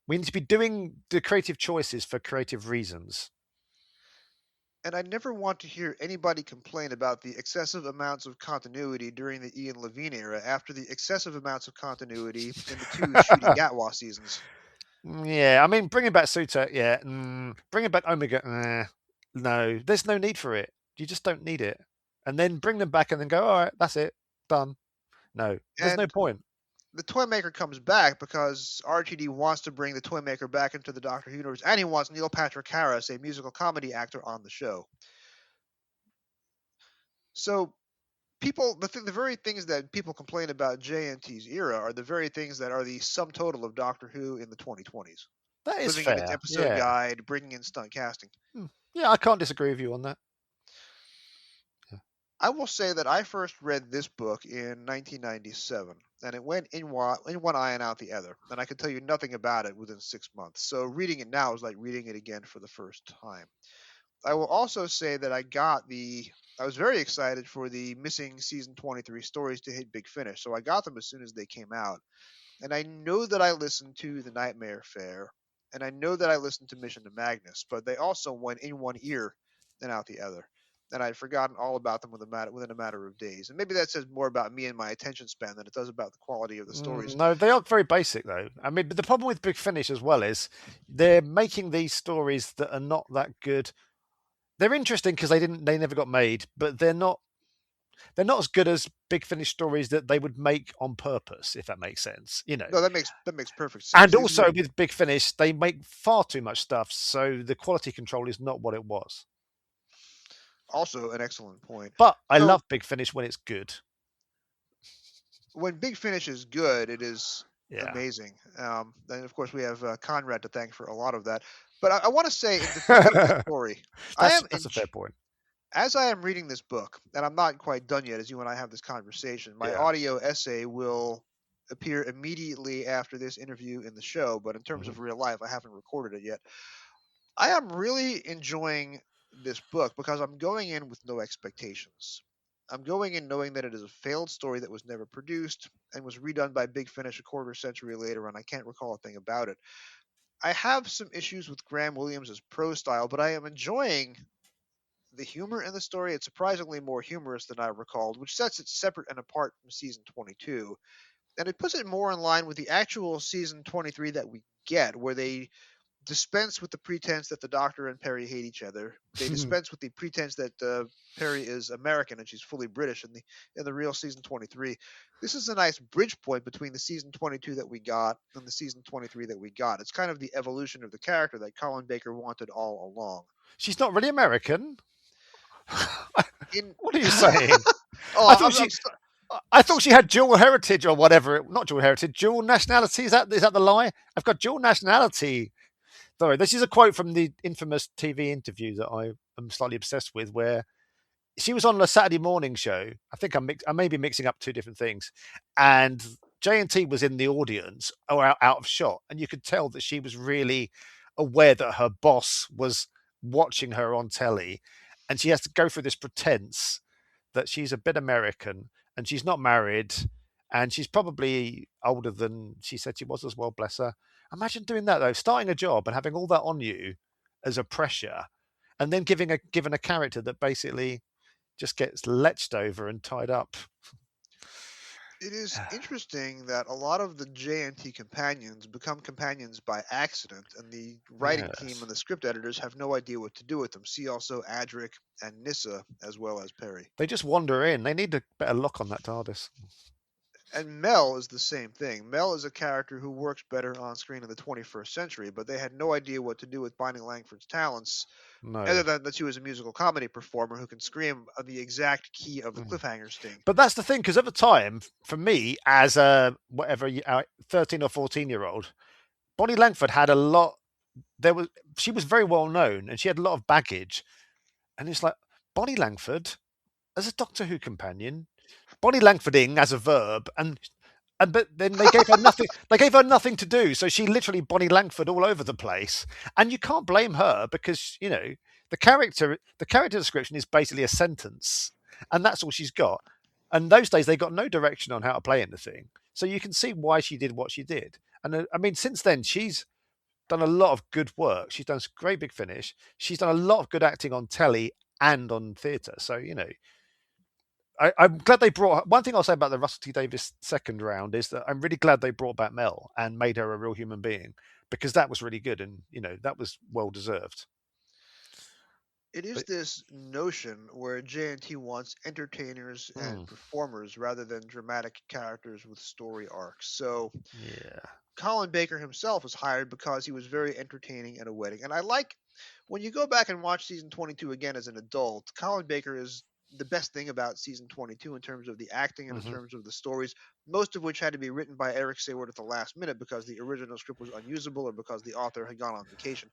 We need to be doing the creative choices for creative reasons. And I never want to hear anybody complain about the excessive amounts of continuity during the Ian Levine era after the excessive amounts of continuity in the two Ncuti Gatwa seasons. Yeah, I mean, bringing back Suter, yeah. Bringing back Omega, no. There's no need for it. You just don't need it. And then bring them back and then go, all right, that's it, done. No, there's no And point. the Toymaker comes back because RTD wants to bring the Toymaker back into the Doctor Who universe, and he wants Neil Patrick Harris, a musical comedy actor, on the show. So the very things that people complain about JNT's era are the very things that are the sum total of Doctor Who in the 2020s. That is Living in its fair. episode Yeah. guide, bringing in stunt casting. Yeah, I can't disagree with you on that. I will say that I first read this book in 1997, and it went in one eye and out the other, and I could tell you nothing about it within 6 months. So reading it now is like reading it again for the first time. I will also say that I was very excited for the missing season 23 stories to hit Big Finish, so I got them as soon as they came out. And I know that I listened to The Nightmare Fair, and I know that I listened to Mission to Magnus, but they also went in one ear and out the other. And I'd forgotten all about them within a matter of days. And maybe that says more about me and my attention span than it does about the quality of the stories. No, they are very basic though. I mean, but the problem with Big Finish as well is they're making these stories that are not that good. They're interesting because they never got made, but they're not as good as Big Finish stories that they would make on purpose, if that makes sense. No, that makes perfect sense. And These also are with Big Finish, they make far too much stuff, so the quality control is not what it was. also an excellent point. But I So love Big Finish when it's good. when Big Finish is good, it is Yeah, amazing. And of course, we have Conrad to thank for a lot of that. But I want to say, in defense of this story, that's a fair point. as I am reading this book, and I'm not quite done yet as you and I have this conversation. My Yeah. audio essay will appear immediately after this interview in the show, but in terms of real life, I haven't recorded it yet. I am really enjoying this book because I'm going in with no expectations. I'm going in knowing that it is a failed story that was never produced and was redone by Big Finish a quarter century later, and I can't recall a thing about it. I have some issues with Graham Williams' prose style, but I am enjoying the humor in the story. It's surprisingly more humorous than I recalled, which sets it separate and apart from season 22. And it puts it more in line with the actual season 23 that we get, where they dispense with the pretense that the Doctor and Perry hate each other. They dispense with the pretense that Perry is American and she's fully British in the real season 23. This is a nice bridge point between the season 22 that we got and the season 23 that we got. It's kind of the evolution of the character that Colin Baker wanted all along. She's not really American. In What are you saying? oh, I thought I thought she had dual heritage or whatever. Not dual heritage, dual nationality. Is that the lie? I've got dual nationality. Sorry, this is a quote from the infamous TV interview that I am slightly obsessed with, where she was on a Saturday morning show. I think I may be mixing up two different things, and J&T was in the audience or out of shot, and you could tell that she was really aware that her boss was watching her on telly, and she has to go through this pretense that she's a bit American and she's not married, and she's probably older than she said she was as well. Bless her. Imagine doing that though, starting a job and having all that on you as a pressure, and then given a character that basically just gets leched over and tied up. It is interesting that a lot of the JNT companions become companions by accident, and the writing team and the script editors have no idea what to do with them. See also Adric and Nissa, as well as Perry. They just wander in. They need a better lock on that TARDIS. And Mel is the same thing. Mel is a character who works better on screen in the 21st century, but they had no idea what to do with Binding Langford's talents, other than that she was a musical comedy performer who can scream the exact key of the cliffhanger sting. But that's the thing, because at the time, for me, as a 13 or 14-year-old, Bonnie Langford had a lot. She was very well known, and she had a lot of baggage. And it's like, Bonnie Langford as a Doctor Who companion, Bonnie Langfording as a verb, but then they gave her nothing. They gave her nothing to do, so she literally Bonnie Langford all over the place. And you can't blame her, because the character description is basically a sentence, and that's all she's got. And those days they got no direction on how to play anything, so you can see why she did what she did. And I mean, since then she's done a lot of good work. She's done a great Big Finish. She's done a lot of good acting on telly and on theatre. So I'm glad they brought. One thing I'll say about the Russell T Davies second round is that I'm really glad they brought back Mel and made her a real human being, because that was really good, and that was well deserved. It is this notion where JNT wants entertainers and performers rather than dramatic characters with story arcs. So yeah, Colin Baker himself was hired because he was very entertaining at a wedding. And I like, when you go back and watch season 22 again as an adult, Colin Baker is the best thing about season 22 in terms of the acting and in terms of the stories, most of which had to be written by Eric Sayward at the last minute because the original script was unusable or because the author had gone on vacation.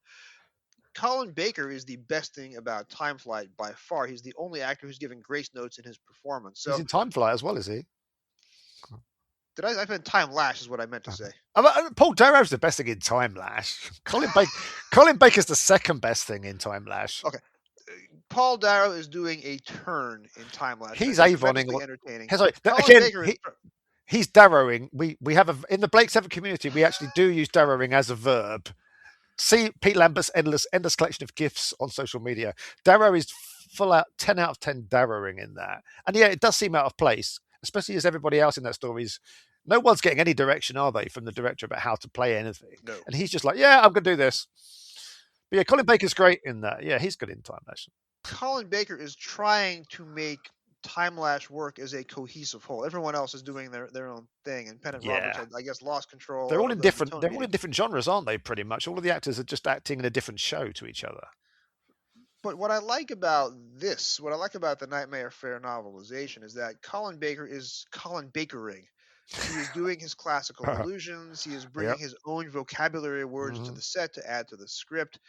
Colin Baker is the best thing about Time Flight by far. He's the only actor who's given grace notes in his performance. So he's in Time Flight as well, is he? I meant Time Lash is what I meant to say. Paul Darrow's the best thing in Time Lash. Colin Baker's the second best thing in Time Lash. Okay. Paul Darrow is doing a turn in Time Lash. He's Avoning. Entertaining. He's Darrowing. We have in the Blake Seven community, we actually do use Darrowing as a verb. See Pete Lambert's endless collection of gifs on social media. Darrow is full out 10 out of 10 Darrowing in that. And yeah, it does seem out of place, especially as everybody else in that story is. No one's getting any direction, are they, from the director about how to play anything? No. And he's just like, yeah, I'm going to do this. But yeah, Colin Baker's great in that. Yeah, he's good in Time Lash. Colin Baker is trying to make Time Lash work as a cohesive whole. Everyone else is doing their own thing, and Pennant Roberts, I guess, lost control. They're all in different genres, aren't they? Pretty much all of the actors are just acting in a different show to each other. But what I like about the Nightmare Fair novelization is that Colin Baker is Colin Bakering. He is doing his classical allusions. He is bringing his own vocabulary words to the set to add to the script.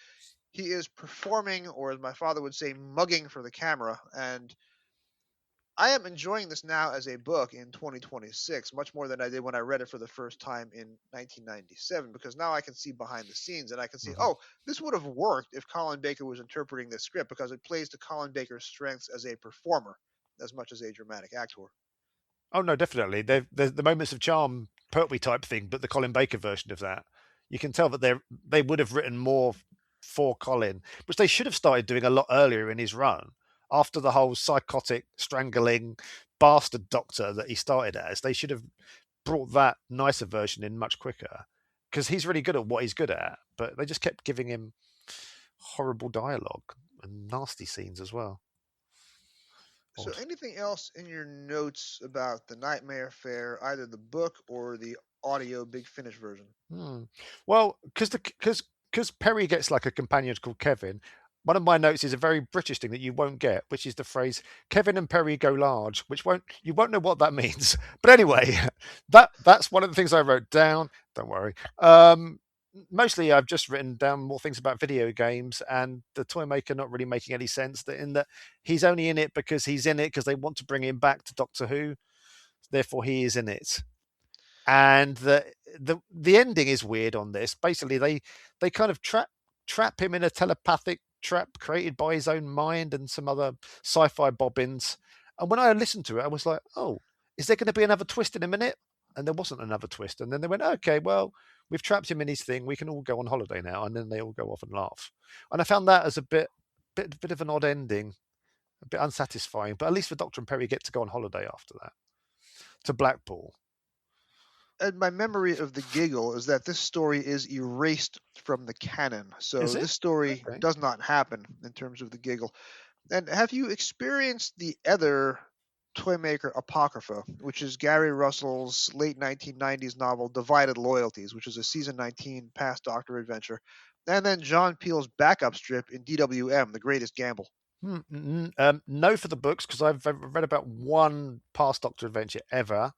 He is performing, or as my father would say, mugging for the camera. And I am enjoying this now as a book in 2026, much more than I did when I read it for the first time in 1997, because now I can see behind the scenes and I can see, this would have worked if Colin Baker was interpreting this script, because it plays to Colin Baker's strengths as a performer. as much as a dramatic actor. Oh no, definitely. There's the moments of charm, Pertwee type thing, but the Colin Baker version of that. You can tell that they would have written more for Colin, which they should have started doing a lot earlier in his run. After the whole psychotic, strangling bastard doctor that he started as, they should have brought that nicer version in much quicker. Because he's really good at what he's good at, but they just kept giving him horrible dialogue and nasty scenes as well. So, Odd. anything else in your notes about the Nightmare Fair, either the book or the audio Big Finish version? Well, because Perry gets like a companion called Kevin. One of my notes is a very British thing that you won't get, which is the phrase "Kevin and Perry go large," which you won't know what that means. But anyway, that's one of the things I wrote down. Don't worry. Mostly, I've just written down more things about video games and the toy maker not really making any sense. That he's only in it because he's in it because they want to bring him back to Doctor Who. Therefore, he is in it. And the ending is weird on this. Basically, they kind of trap him in a telepathic trap created by his own mind and some other sci-fi bobbins. And when I listened to it, I was like, "Oh, is there going to be another twist in a minute?" And there wasn't another twist. And then they went, "Okay, well, we've trapped him in his thing. We can all go on holiday now." And then they all go off and laugh. And I found that as a bit of an odd ending, a bit unsatisfying. But at least the Doctor and Perry get to go on holiday after that to Blackpool. And my memory of the giggle is that this story is erased from the canon. So Is it? this story Okay. does not happen in terms of the giggle. And have you experienced the other Toymaker Apocrypha, which is Gary Russell's late 1990s novel Divided Loyalties, which is a season 19 past Doctor adventure, and then John Peel's backup strip in DWM, The Greatest Gamble? No for the books because I've read about one past Doctor adventure ever,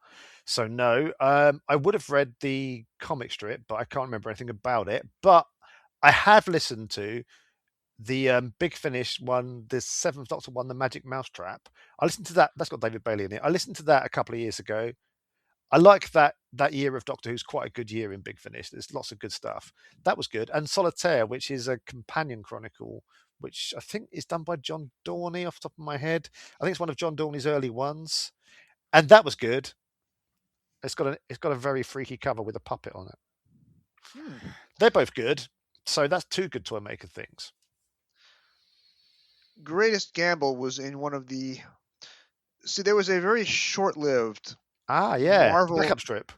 so no. I would have read the comic strip, but I can't remember anything about it. But I have listened to the Big Finish one, the Seventh Doctor one, the Magic Mousetrap. I listened to that. That's got David Bailey in it. I listened to that a couple of years ago. I like that year of Doctor Who's quite a good year in Big Finish. There's lots of good stuff. That was good. And Solitaire, which is a companion chronicle, which I think is done by John Dorney off the top of my head. I think it's one of John Dorney's early ones. And that was good. It's got a very freaky cover with a puppet on it. They're both good. So that's two good toy maker things. Greatest Gamble was in one of the. See, there was a very short-lived Marvel backup strip.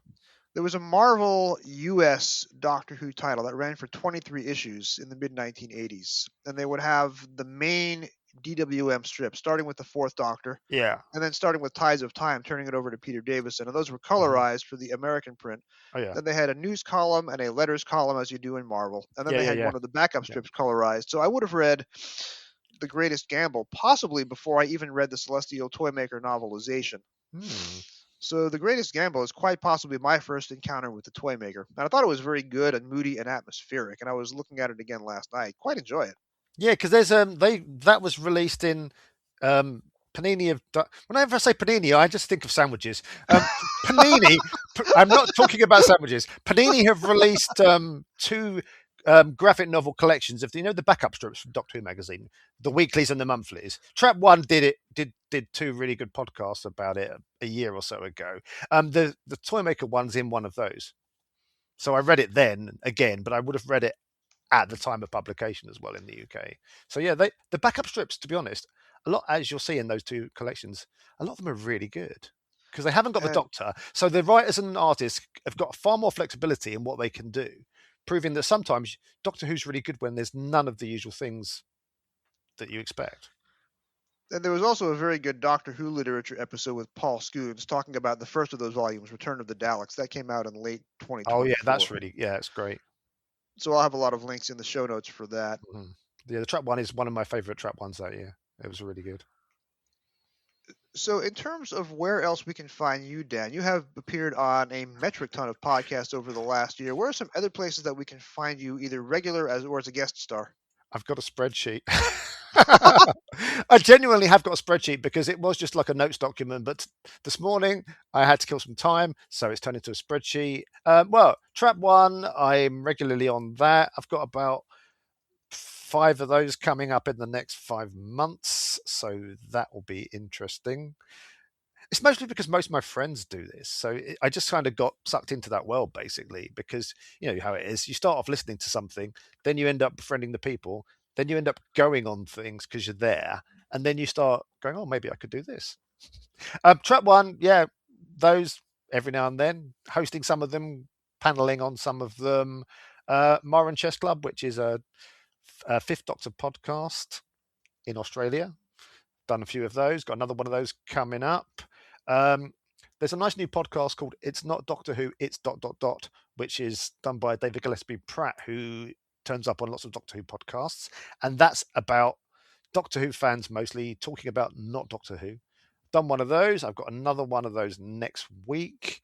There was a Marvel US Doctor Who title that ran for 23 issues in the mid 1980s, and they would have the main DWM strip starting with the Fourth Doctor, Yeah. and then starting with Tides of Time, turning it over to Peter Davison, and those were colorized for the American print. Oh yeah. Then they had a news column and a letters column, as you do in Marvel, and then they had Yeah. one of the backup strips colorized. So I would have read The Greatest Gamble possibly before I even read the Celestial Toymaker novelization. So The Greatest Gamble is quite possibly my first encounter with the Toymaker, and I thought it was very good and moody and atmospheric. And I was looking at it again last night. Quite enjoy it. Yeah, because there's that was released in Panini of. Whenever I say Panini, I just think of sandwiches. Panini. I'm not talking about sandwiches. Panini have released two graphic novel collections of the backup strips from Doctor Who magazine, the weeklies and the monthlies. Trap One did two really good podcasts about it a year or so ago. The Toymaker one's in one of those, so I read it then again, but I would have read it at the time of publication as well in the UK. So yeah, the backup strips, to be honest, a lot, as you'll see in those two collections, a lot of them are really good because they haven't got the Doctor. So the writers and artists have got far more flexibility in what they can do, proving that sometimes Doctor Who's really good when there's none of the usual things that you expect. And there was also a very good Doctor Who literature episode with Paul Scoons talking about the first of those volumes, Return of the Daleks. That came out in late 2020. Oh yeah, it's great. So I'll have a lot of links in the show notes for that. Mm-hmm. Yeah, the Trap One is one of my favorite Trap Ones that year. It was really good. So in terms of where else we can find you, Dan, you have appeared on a metric ton of podcasts over the last year. Where are some other places that we can find you either regular or as a guest star? I've got a spreadsheet. I genuinely have got a spreadsheet because it was just like a notes document. But this morning I had to kill some time, so it's turned into a spreadsheet. Well, Trap One, I'm regularly on that. I've got about 5 of those coming up in the next 5 months, so that will be interesting. It's mostly because most of my friends do this, so I just kind of got sucked into that world basically. Because you know how it is: you start off listening to something, then you end up befriending the people, then you end up going on things because you're there, and then you start going, "Oh, maybe I could do this." Trap one, yeah, those every now and then, hosting some of them, paneling on some of them. Moran Chess Club, which is a Fifth Doctor podcast in Australia. Done a few of those. Got another one of those coming up. Um, there's a nice new podcast called "It's Not Doctor Who, It's dot dot dot," which is done by David Gillespie Pratt, who turns up on lots of Doctor Who podcasts, and that's about Doctor Who fans mostly talking about not Doctor Who. Done one of those. I've got another one of those next week.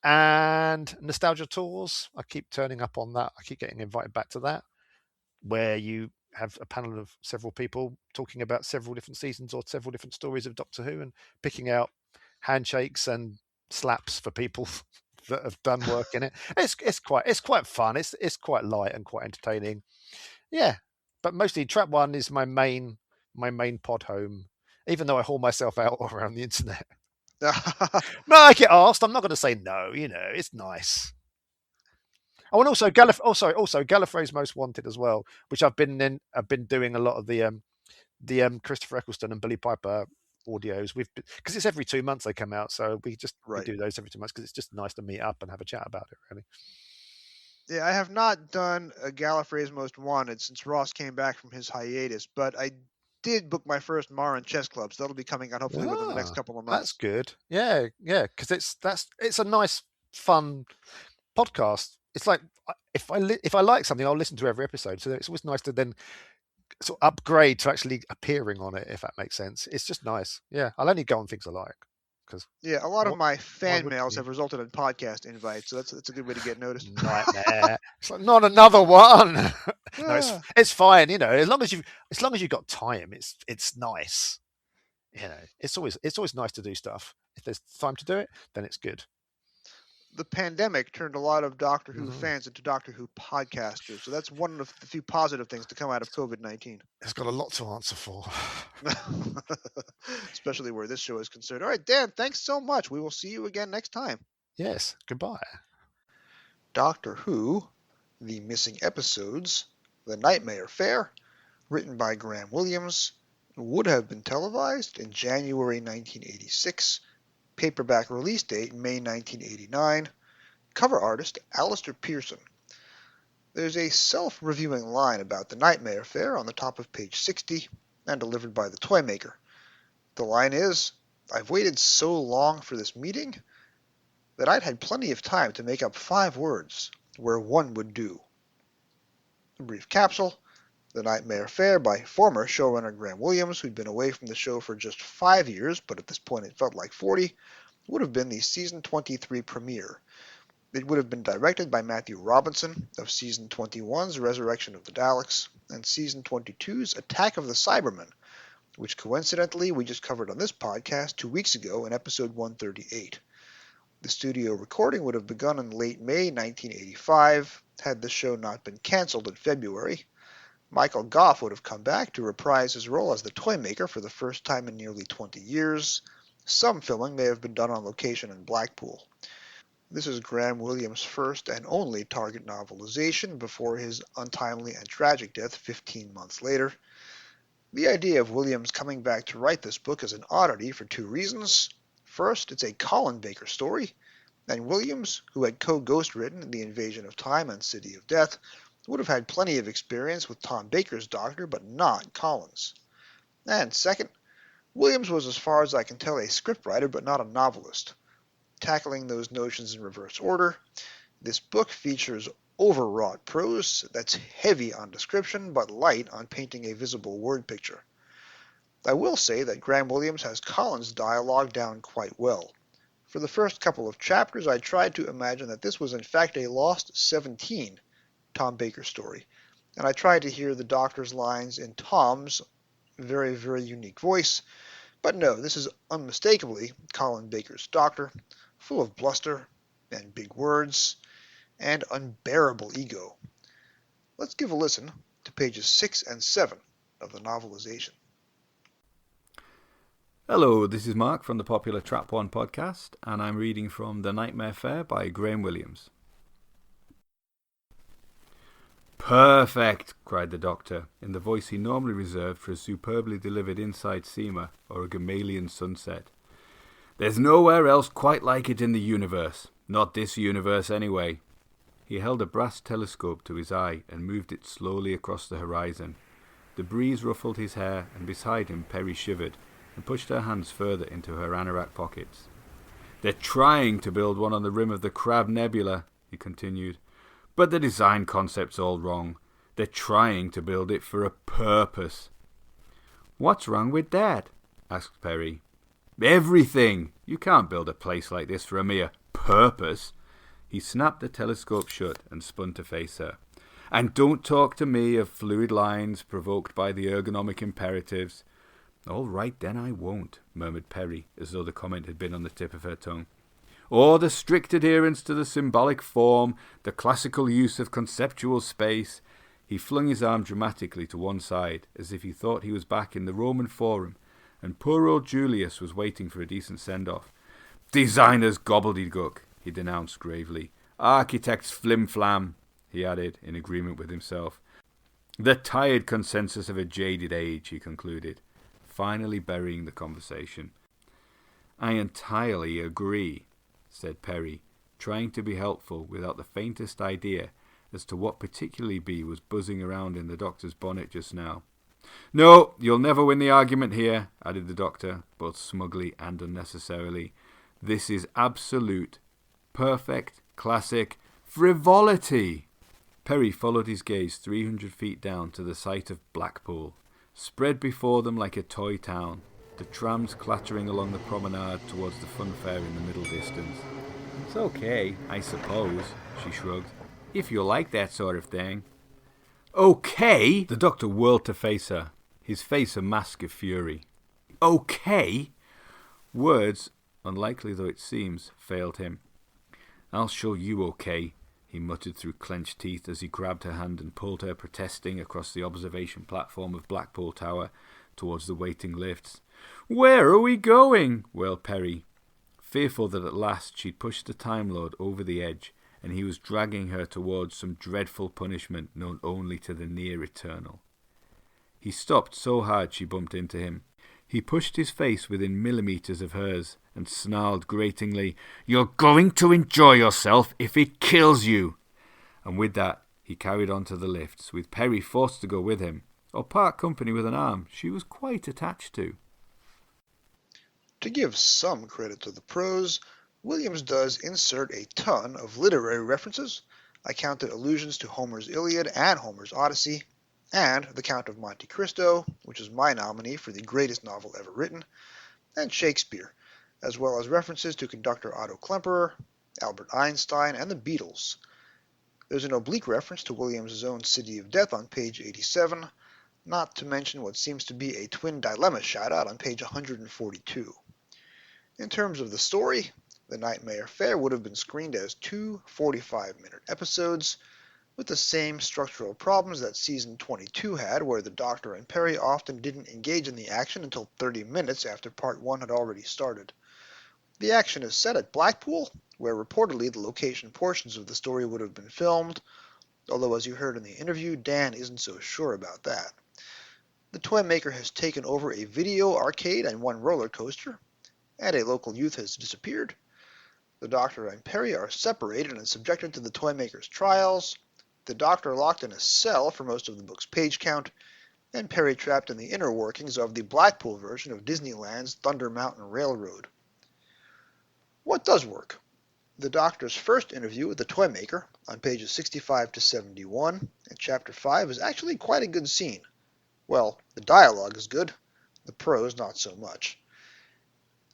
And Nostalgia Tours. I keep turning up on that. I keep getting invited back to that, where you have a panel of several people talking about several different seasons or several different stories of Doctor Who and picking out handshakes and slaps for people that have done work in it. It's quite fun. It's quite light and quite entertaining. Yeah, but mostly Trap One is my main pod home. Even though I haul myself out around the internet. No, I get asked. I'm not going to say no. You know, it's nice. Oh, and also Gallifrey's Most Wanted as well, which I've been doing a lot of the Christopher Eccleston and Billy Piper audios. Because it's every 2 months they come out, so we Right. do those every 2 months because it's just nice to meet up and have a chat about it. Really. Yeah, I have not done a Gallifrey's Most Wanted since Ross came back from his hiatus, but I did book my first Marin Chess Club, so that'll be coming out hopefully within the next couple of That's months. good. Yeah, because it's a nice, fun podcast. It's like if I like something, I'll listen to every episode. So it's always nice to then sort of upgrade to actually appearing on it, if that makes sense. It's just nice. Yeah, I'll only go on things I like because Yeah, a lot of my why fan wouldn't mails you? have resulted in podcast invites, so that's a good way to get noticed. Nightmare. It's like not another one. No, Ah, it's fine. You know, as long as you've got time, it's nice. You know, it's always nice to do stuff. If there's time to do it, then it's good. the pandemic turned a lot of Doctor Who Mhm. fans into Doctor Who podcasters, so that's one of the few positive things to come out of COVID-19. It's got a lot to answer for. Especially where this show is concerned. All right, Dan, thanks so much. We will see you again next time. Yes. Goodbye. Doctor Who, The Missing Episodes, The Nightmare Fair, written by Graham Williams, would have been televised in January 1986, paperback release date May 1989, cover artist AlisterPearson. There's a self-reviewing line about The Nightmare Fair on the top of page 60 and delivered by the Toymaker. The line is, "I've waited so long for this meeting that I'd had plenty of time to make up 5 words where one would do." A brief capsule: The Nightmare Fair by former showrunner Graham Williams, who'd been away from the show for just 5 years, but at this point it felt like 40, would have been the season 23 premiere. It would have been directed by Matthew Robinson of season 21's Resurrection of the Daleks and season 22's Attack of the Cybermen, which coincidentally we just covered on this podcast 2 weeks ago in episode 138. The studio recording would have begun in late May 1985, had the show not been cancelled in February. Michael Goff would have come back to reprise his role as the Toymaker for the first time in nearly 20 years. Some filming may have been done on location in Blackpool. This is Graham Williams' first and only Target novelization before his untimely and tragic death 15 months later. The idea of Williams coming back to write this book is an oddity for 2 reasons. First, it's a Colin Baker story, and Williams, who had co-ghost written The Invasion of Time and City of Death, would have had plenty of experience with Tom Baker's Doctor, but not Collins. And second, Williams was, as far as I can tell, a scriptwriter but not a novelist. Tackling those notions in reverse order, this book features overwrought prose that's heavy on description but light on painting a visible word picture. I will say that Graham Williams has Collins' dialogue down quite well. For the first couple of chapters, I tried to imagine that this was in fact a Lost 17 Tom Baker story, and I tried to hear the Doctor's lines in Tom's very, very unique voice, but no, this is unmistakably Colin Baker's Doctor, full of bluster and big words and unbearable ego. Let's give a listen to pages 6 and 7 of the novelization. Hello, this is Mark from the popular Trap One podcast, and I'm reading from The Nightmare Fair by Graham Williams. "Perfect!" cried the Doctor, in the voice he normally reserved for a superbly delivered inside seamer or a Gamaliel sunset. "There's nowhere else quite like it in the universe. Not this universe, anyway." He held a brass telescope to his eye and moved it slowly across the horizon. The breeze ruffled his hair, and beside him Perry shivered and pushed her hands further into her anorak pockets. "They're trying to build one on the rim of the Crab Nebula," he continued. "But the design concept's all wrong. They're trying to build it for a purpose." "What's wrong with that?" asked Perry. "Everything! You can't build a place like this for a mere purpose." He snapped the telescope shut and spun to face her. "And don't talk to me of fluid lines provoked by the ergonomic imperatives." "All right, then, I won't," murmured Perry, as though the comment had been on the tip of her tongue. "Or the strict adherence to the symbolic form, the classical use of conceptual space." He flung his arm dramatically to one side, as if he thought he was back in the Roman Forum, and poor old Julius was waiting for a decent send-off. "Designers gobbledygook," he denounced gravely. "Architects flim-flam," he added, in agreement with himself. "The tired consensus of a jaded age," he concluded, finally burying the conversation. "I entirely agree," said Perry, trying to be helpful without the faintest idea as to what particularly bee was buzzing around in the Doctor's bonnet just now. "No, you'll never win the argument here," added the Doctor, both smugly and unnecessarily. "This is absolute, perfect, classic frivolity." Perry followed his gaze 300 feet down to the site of Blackpool, spread before them like a toy town, the trams clattering along the promenade towards the funfair in the middle distance. "It's okay, I suppose," she shrugged, "if you like that sort of thing." "Okay?" The Doctor whirled to face her, his face a mask of fury. "Okay?" Words, unlikely though it seems, failed him. "I'll show you okay," he muttered through clenched teeth as he grabbed her hand and pulled her protesting across the observation platform of Blackpool Tower towards the waiting lifts. "Where are we going?" wailed Perry, fearful that at last she'd pushed the Time Lord over the edge and he was dragging her towards some dreadful punishment known only to the near eternal. He stopped so hard she bumped into him. He pushed his face within millimetres of hers and snarled gratingly, "You're going to enjoy yourself if it kills you." And with that, he carried on to the lifts, with Perry forced to go with him, or part company with an arm she was quite attached to. To give some credit to the prose, Williams does insert a ton of literary references. I counted allusions to Homer's Iliad and Homer's Odyssey, and The Count of Monte Cristo, which is my nominee for the greatest novel ever written, and Shakespeare, as well as references to conductor Otto Klemperer, Albert Einstein, and the Beatles. There's an oblique reference to Williams' own City of Death on page 87, not to mention what seems to be a Twin Dilemma shout-out on page 142. In terms of the story, The Nightmare Fair would have been screened as 2 45-minute episodes, with the same structural problems that season 22 had, where the Doctor and Perry often didn't engage in the action until 30 minutes after part 1 had already started. The action is set at Blackpool, where reportedly the location portions of the story would have been filmed, although as you heard in the interview, Dan isn't so sure about that. The toy maker has taken over a video arcade and one roller coaster, and a local youth has disappeared. The Doctor and Perry are separated and subjected to the toy maker's trials, the Doctor locked in a cell for most of the book's page count, and Perry trapped in the inner workings of the Blackpool version of Disneyland's Thunder Mountain Railroad. What does work? The Doctor's first interview with the toy maker, on pages 65 to 71, in Chapter 5, is actually quite a good scene. Well, the dialogue is good, the prose not so much.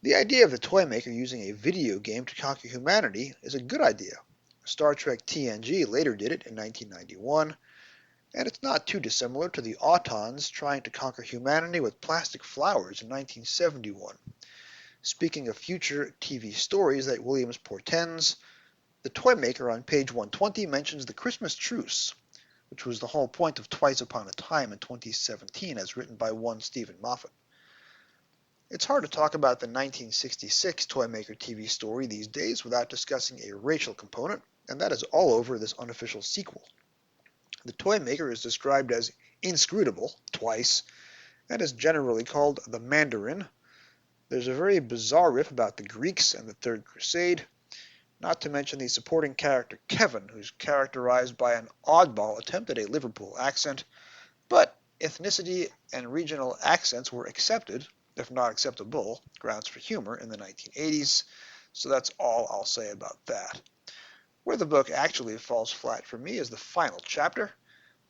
The idea of the toy maker using a video game to conquer humanity is a good idea. Star Trek TNG later did it in 1991, and it's not too dissimilar to the Autons trying to conquer humanity with plastic flowers in 1971. Speaking of future TV stories that Williams portends, the toy maker on page 120 mentions the Christmas truce, which was the whole point of Twice Upon a Time in 2017 as written by one Stephen Moffat. It's hard to talk about the 1966 Toymaker TV story these days without discussing a racial component, and that is all over this unofficial sequel. The Toymaker is described as inscrutable, twice, and is generally called the Mandarin. There's a very bizarre riff about the Greeks and the Third Crusade, not to mention the supporting character Kevin, who's characterized by an oddball attempt at a Liverpool accent, but ethnicity and regional accents were accepted, if not acceptable, grounds for humor in the 1980s, so that's all I'll say about that. Where the book actually falls flat for me is the final chapter.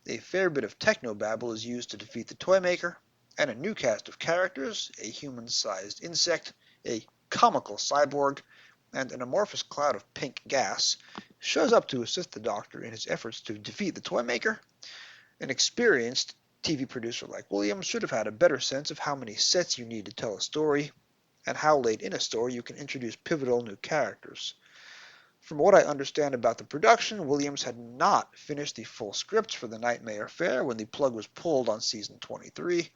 A fair bit of technobabble is used to defeat the Toymaker, and a new cast of characters, a human-sized insect, a comical cyborg, and an amorphous cloud of pink gas, shows up to assist the Doctor in his efforts to defeat the Toymaker. An experienced TV producer like Williams should have had a better sense of how many sets you need to tell a story, and how late in a story you can introduce pivotal new characters. From what I understand about the production, Williams had not finished the full scripts for the Nightmare Fair when the plug was pulled on season 23,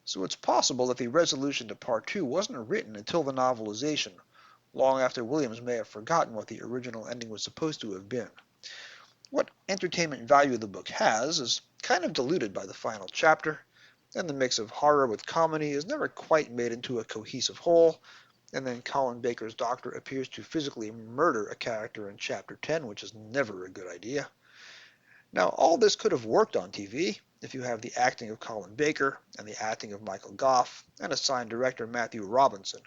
so it's possible that the resolution to Part 2 wasn't written until the novelization, long after Williams may have forgotten what the original ending was supposed to have been. What entertainment value the book has is kind of diluted by the final chapter, and the mix of horror with comedy is never quite made into a cohesive whole, and then Colin Baker's Doctor appears to physically murder a character in Chapter 10, which is never a good idea. Now, all this could have worked on TV if you have the acting of Colin Baker and the acting of Michael Goff and assigned director Matthew Robinson,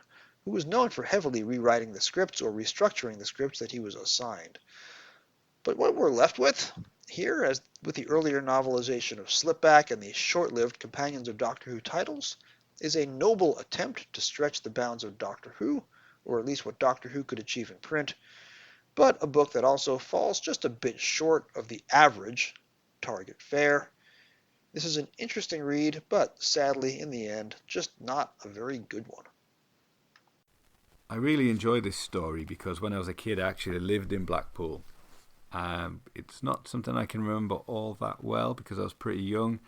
who was known for heavily rewriting the scripts or restructuring the scripts that he was assigned. But what we're left with here, as with the earlier novelization of Slipback and the short-lived Companions of Doctor Who titles, is a noble attempt to stretch the bounds of Doctor Who, or at least what Doctor Who could achieve in print, but a book that also falls just a bit short of the average target fare. This is an interesting read, but sadly, in the end, just not a very good one. I really enjoy this story because when I was a kid, I actually lived in Blackpool. It's not something I can remember all that well because I was pretty young.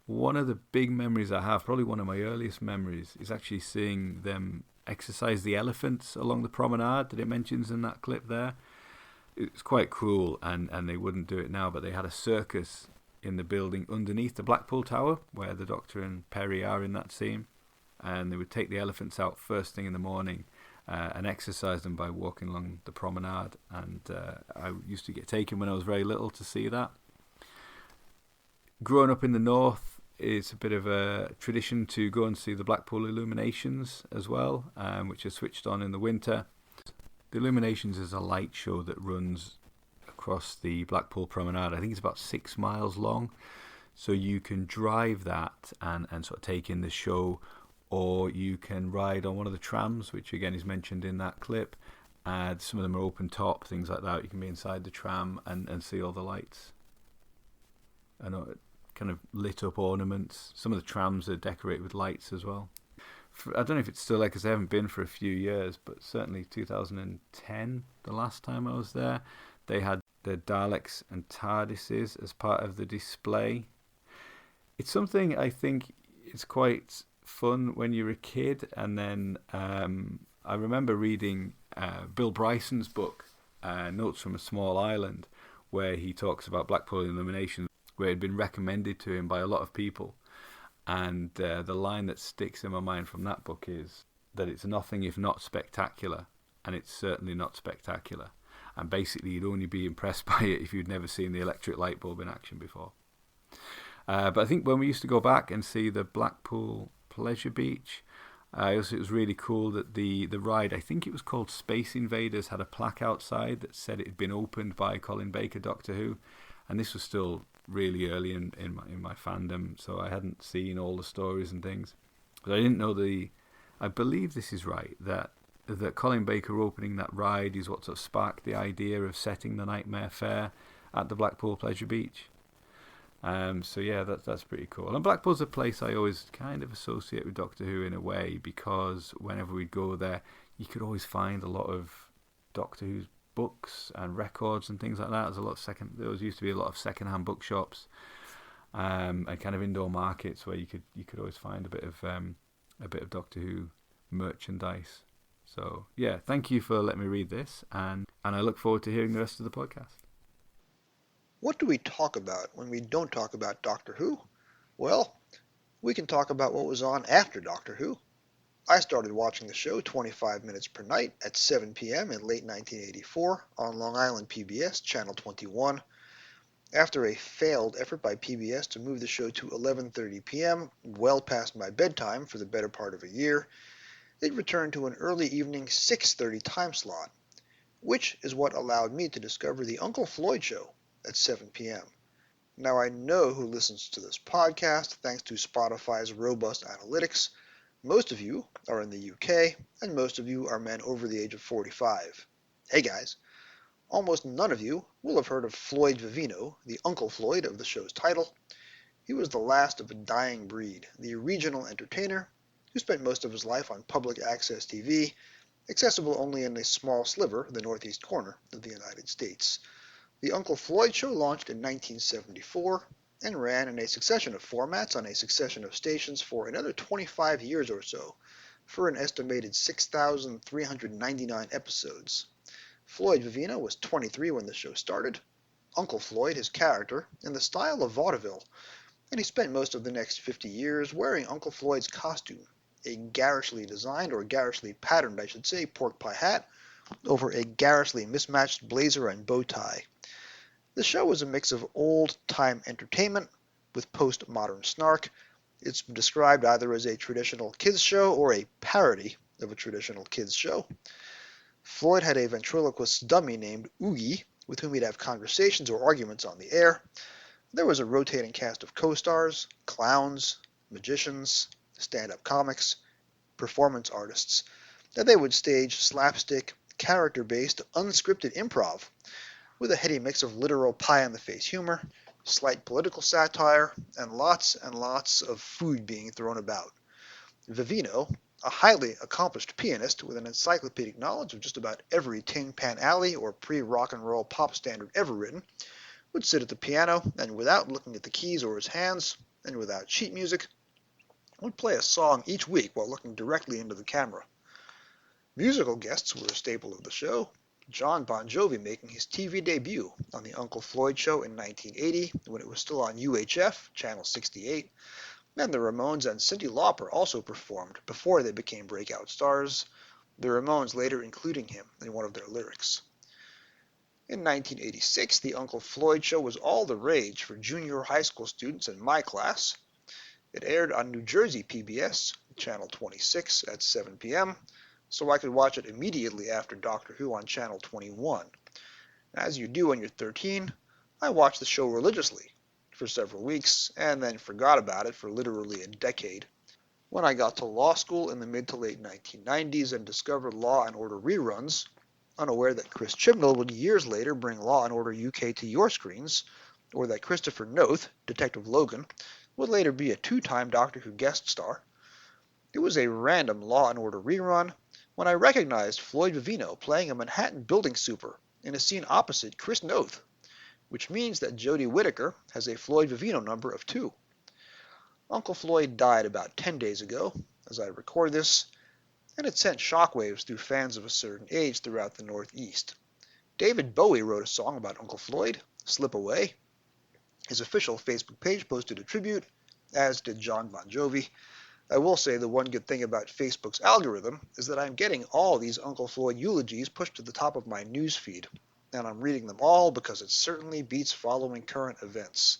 One of the big memories I have, probably one of my earliest memories, is actually seeing them exercise the elephants along the promenade that it mentions in that clip there. It's quite cruel, and they wouldn't do it now, but they had a circus in the building underneath the Blackpool Tower, where the Doctor and Perry are in that scene, and they would take the elephants out first thing in the morning and exercise them by walking along the promenade, and I used to get taken when I was very little to see that. Growing up in the north, it's a bit of a tradition to go and see the Blackpool Illuminations as well, which are switched on in the winter. The Illuminations is a light show that runs across the Blackpool Promenade. I think it's about 6 miles long, so you can drive that and sort of take in the show, or you can ride on one of the trams, which again is mentioned in that clip. Some of them are open top, things like that. You can be inside the tram and see all the lights. And kind of lit up ornaments. Some of the trams are decorated with lights as well. I don't know if it's still there because I haven't been for a few years, but certainly 2010, the last time I was there, they had the Daleks and TARDISes as part of the display. It's something I think it's quite fun when you're a kid, and then I remember reading Bill Bryson's book, Notes from a Small Island, where he talks about Blackpool Illuminations, where it had been recommended to him by a lot of people. And the line that sticks in my mind from that book is that it's nothing if not spectacular, and it's certainly not spectacular. And basically you'd only be impressed by it if you'd never seen the electric light bulb in action before. But I think when we used to go back and see the Blackpool Pleasure Beach, it was really cool that the ride, I think it was called Space Invaders, had a plaque outside that said it had been opened by Colin Baker, Doctor Who. And this was still really early in my fandom, so I hadn't seen all the stories and things. But I didn't know I believe this is right, that Colin Baker opening that ride is what sort of sparked the idea of setting the Nightmare Fair at the Blackpool Pleasure Beach. So yeah, that's pretty cool. And Blackpool's a place I always kind of associate with Doctor Who in a way, because whenever we'd go there, you could always find a lot of Doctor Who's books and records and things like that. There used to be a lot of second-hand bookshops, and kind of indoor markets where you could always find a bit of Doctor Who merchandise. So yeah, thank you for letting me read this, and I look forward to hearing the rest of the podcast. What do we talk about when we don't talk about Doctor Who? Well, we can talk about what was on after Doctor Who. I started watching the show 25 minutes per night at 7 p.m. in late 1984 on Long Island PBS, Channel 21. After a failed effort by PBS to move the show to 11:30 p.m., well past my bedtime for the better part of a year, it returned to an early evening 6:30 time slot, which is what allowed me to discover the Uncle Floyd Show at 7 p.m. Now, I know who listens to this podcast thanks to Spotify's robust analytics. Most of you are in the UK, and most of you are men over the age of 45. Hey guys, almost none of you will have heard of Floyd Vivino, the Uncle Floyd of the show's title. He was the last of a dying breed, the regional entertainer who spent most of his life on public access TV, accessible only in a small sliver, the northeast corner of the United States. The Uncle Floyd Show launched in 1974 and ran in a succession of formats on a succession of stations for another 25 years or so, for an estimated 6,399 episodes. Floyd Vivino was 23 when the show started, Uncle Floyd his character, in the style of vaudeville, and he spent most of the next 50 years wearing Uncle Floyd's costume, a garishly designed, or garishly patterned, I should say, pork pie hat, over a garishly mismatched blazer and bow tie. The show was a mix of old-time entertainment with post-modern snark. It's described either as a traditional kids show or a parody of a traditional kids show. Floyd had a ventriloquist dummy named Oogie, with whom he'd have conversations or arguments on the air. There was a rotating cast of co-stars, clowns, magicians, stand-up comics, performance artists, and they would stage slapstick, character-based, unscripted improv, with a heady mix of literal pie-in-the-face humor, slight political satire, and lots of food being thrown about. Vivino, a highly accomplished pianist with an encyclopedic knowledge of just about every Tin Pan Alley or pre-rock and roll pop standard ever written, would sit at the piano and, without looking at the keys or his hands, and without sheet music, would play a song each week while looking directly into the camera. Musical guests were a staple of the show, John Bon Jovi making his TV debut on the Uncle Floyd Show in 1980 when it was still on UHF, Channel 68, and the Ramones and Cyndi Lauper also performed before they became breakout stars, the Ramones later including him in one of their lyrics. In 1986, the Uncle Floyd Show was all the rage for junior high school students in my class. It aired on New Jersey PBS, Channel 26 at 7 p.m., so I could watch it immediately after Doctor Who on Channel 21. As you do when you're 13, I watched the show religiously for several weeks, and then forgot about it for literally a decade. When I got to law school in the mid to late 1990s and discovered Law and Order reruns, unaware that Chris Chibnall would years later bring Law and Order UK to your screens, or that Christopher Noth, Detective Logan, would later be a two-time Doctor Who guest star, it was a random Law and Order rerun when I recognized Floyd Vivino playing a Manhattan building super in a scene opposite Chris Noth, which means that Jodie Whittaker has a Floyd Vivino number of 2. Uncle Floyd died about 10 days ago, as I record this, and it sent shockwaves through fans of a certain age throughout the Northeast. David Bowie wrote a song about Uncle Floyd, Slip Away. His official Facebook page posted a tribute, as did John Bon Jovi. I will say the one good thing about Facebook's algorithm is that I'm getting all these Uncle Floyd eulogies pushed to the top of my news feed, and I'm reading them all because it certainly beats following current events.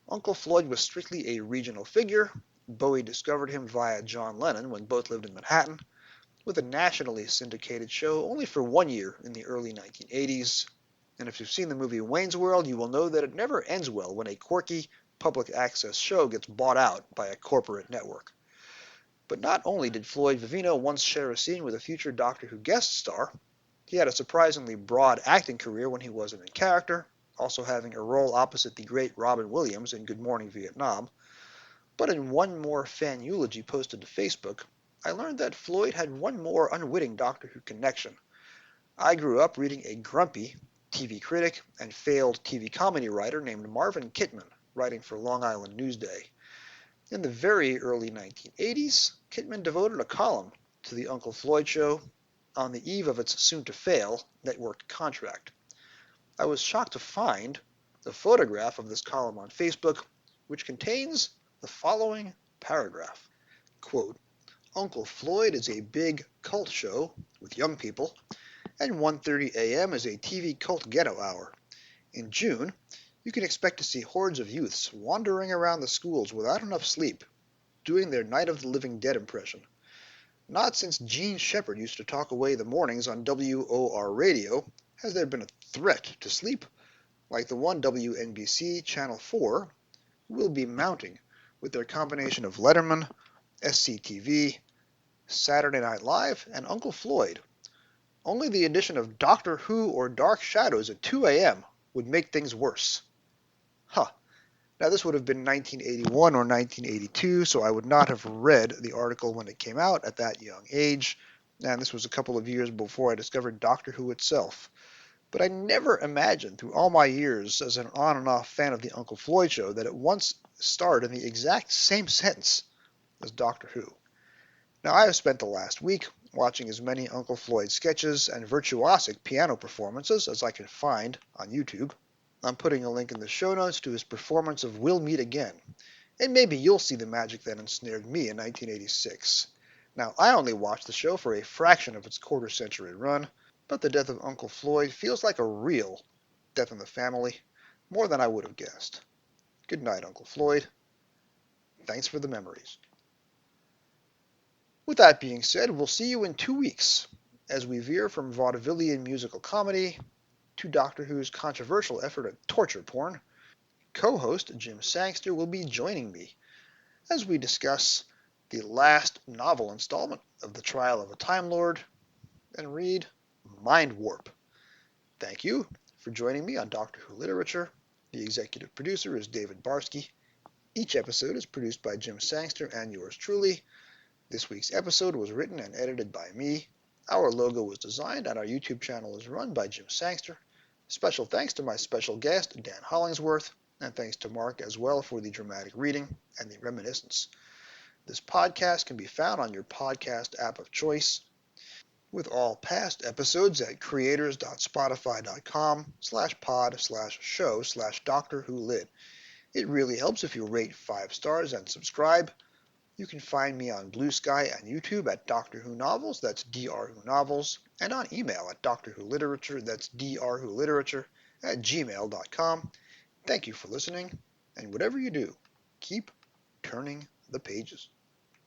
Uncle Floyd was strictly a regional figure. Bowie discovered him via John Lennon when both lived in Manhattan, with a nationally syndicated show only for 1 year in the early 1980s. And if you've seen the movie Wayne's World, you will know that it never ends well when a quirky, public access show gets bought out by a corporate network. But not only did Floyd Vivino once share a scene with a future Doctor Who guest star, he had a surprisingly broad acting career when he wasn't in character, also having a role opposite the great Robin Williams in Good Morning Vietnam. But in one more fan eulogy posted to Facebook, I learned that Floyd had one more unwitting Doctor Who connection. I grew up reading a grumpy TV critic and failed TV comedy writer named Marvin Kittman, writing for Long Island Newsday. In the very early 1980s, Kittman devoted a column to the Uncle Floyd Show on the eve of its soon-to-fail network contract. I was shocked to find a photograph of this column on Facebook, which contains the following paragraph. Quote, Uncle Floyd is a big cult show with young people, and 1:30 a.m. is a TV cult ghetto hour. In June, you can expect to see hordes of youths wandering around the schools without enough sleep, doing their Night of the Living Dead impression. Not since Gene Shepard used to talk away the mornings on WOR radio has there been a threat to sleep like the one WNBC Channel 4 will be mounting with their combination of Letterman, SCTV, Saturday Night Live, and Uncle Floyd. Only the addition of Doctor Who or Dark Shadows at 2 a.m. would make things worse. Huh. Now this would have been 1981 or 1982, so I would not have read the article when it came out at that young age, and this was a couple of years before I discovered Doctor Who itself. But I never imagined through all my years as an on and off fan of the Uncle Floyd Show that it once starred in the exact same sentence as Doctor Who. Now I have spent the last week watching as many Uncle Floyd sketches and virtuosic piano performances as I can find on YouTube. I'm putting a link in the show notes to his performance of We'll Meet Again, and maybe you'll see the magic that ensnared me in 1986. Now I only watched the show for a fraction of its quarter-century run, but the death of Uncle Floyd feels like a real death in the family, more than I would have guessed. Good night, Uncle Floyd. Thanks for the memories. With that being said, we'll see you in 2 weeks as we veer from vaudevillian musical comedy to Doctor Who's controversial effort at torture porn. Co-host Jim Sangster will be joining me as we discuss the last novel installment of The Trial of a Time Lord and read Mind Warp. Thank you for joining me on Doctor Who Literature. The executive producer is David Barsky. Each episode is produced by Jim Sangster and yours truly. This week's episode was written and edited by me. Our logo was designed and our YouTube channel is run by Jim Sangster. Special thanks to my special guest, Dan Hollingsworth, and thanks to Mark as well for the dramatic reading and the reminiscence. This podcast can be found on your podcast app of choice, with all past episodes at creators.spotify.com/pod/show/Doctor Who Lit. It really helps if you rate 5 stars and subscribe. You can find me on Blue Sky and YouTube at Doctor Who Novels, that's DrWho Novels, and on email at Doctor Who Literature, that's drwholiterature @gmail.com. Thank you for listening, and whatever you do, keep turning the pages.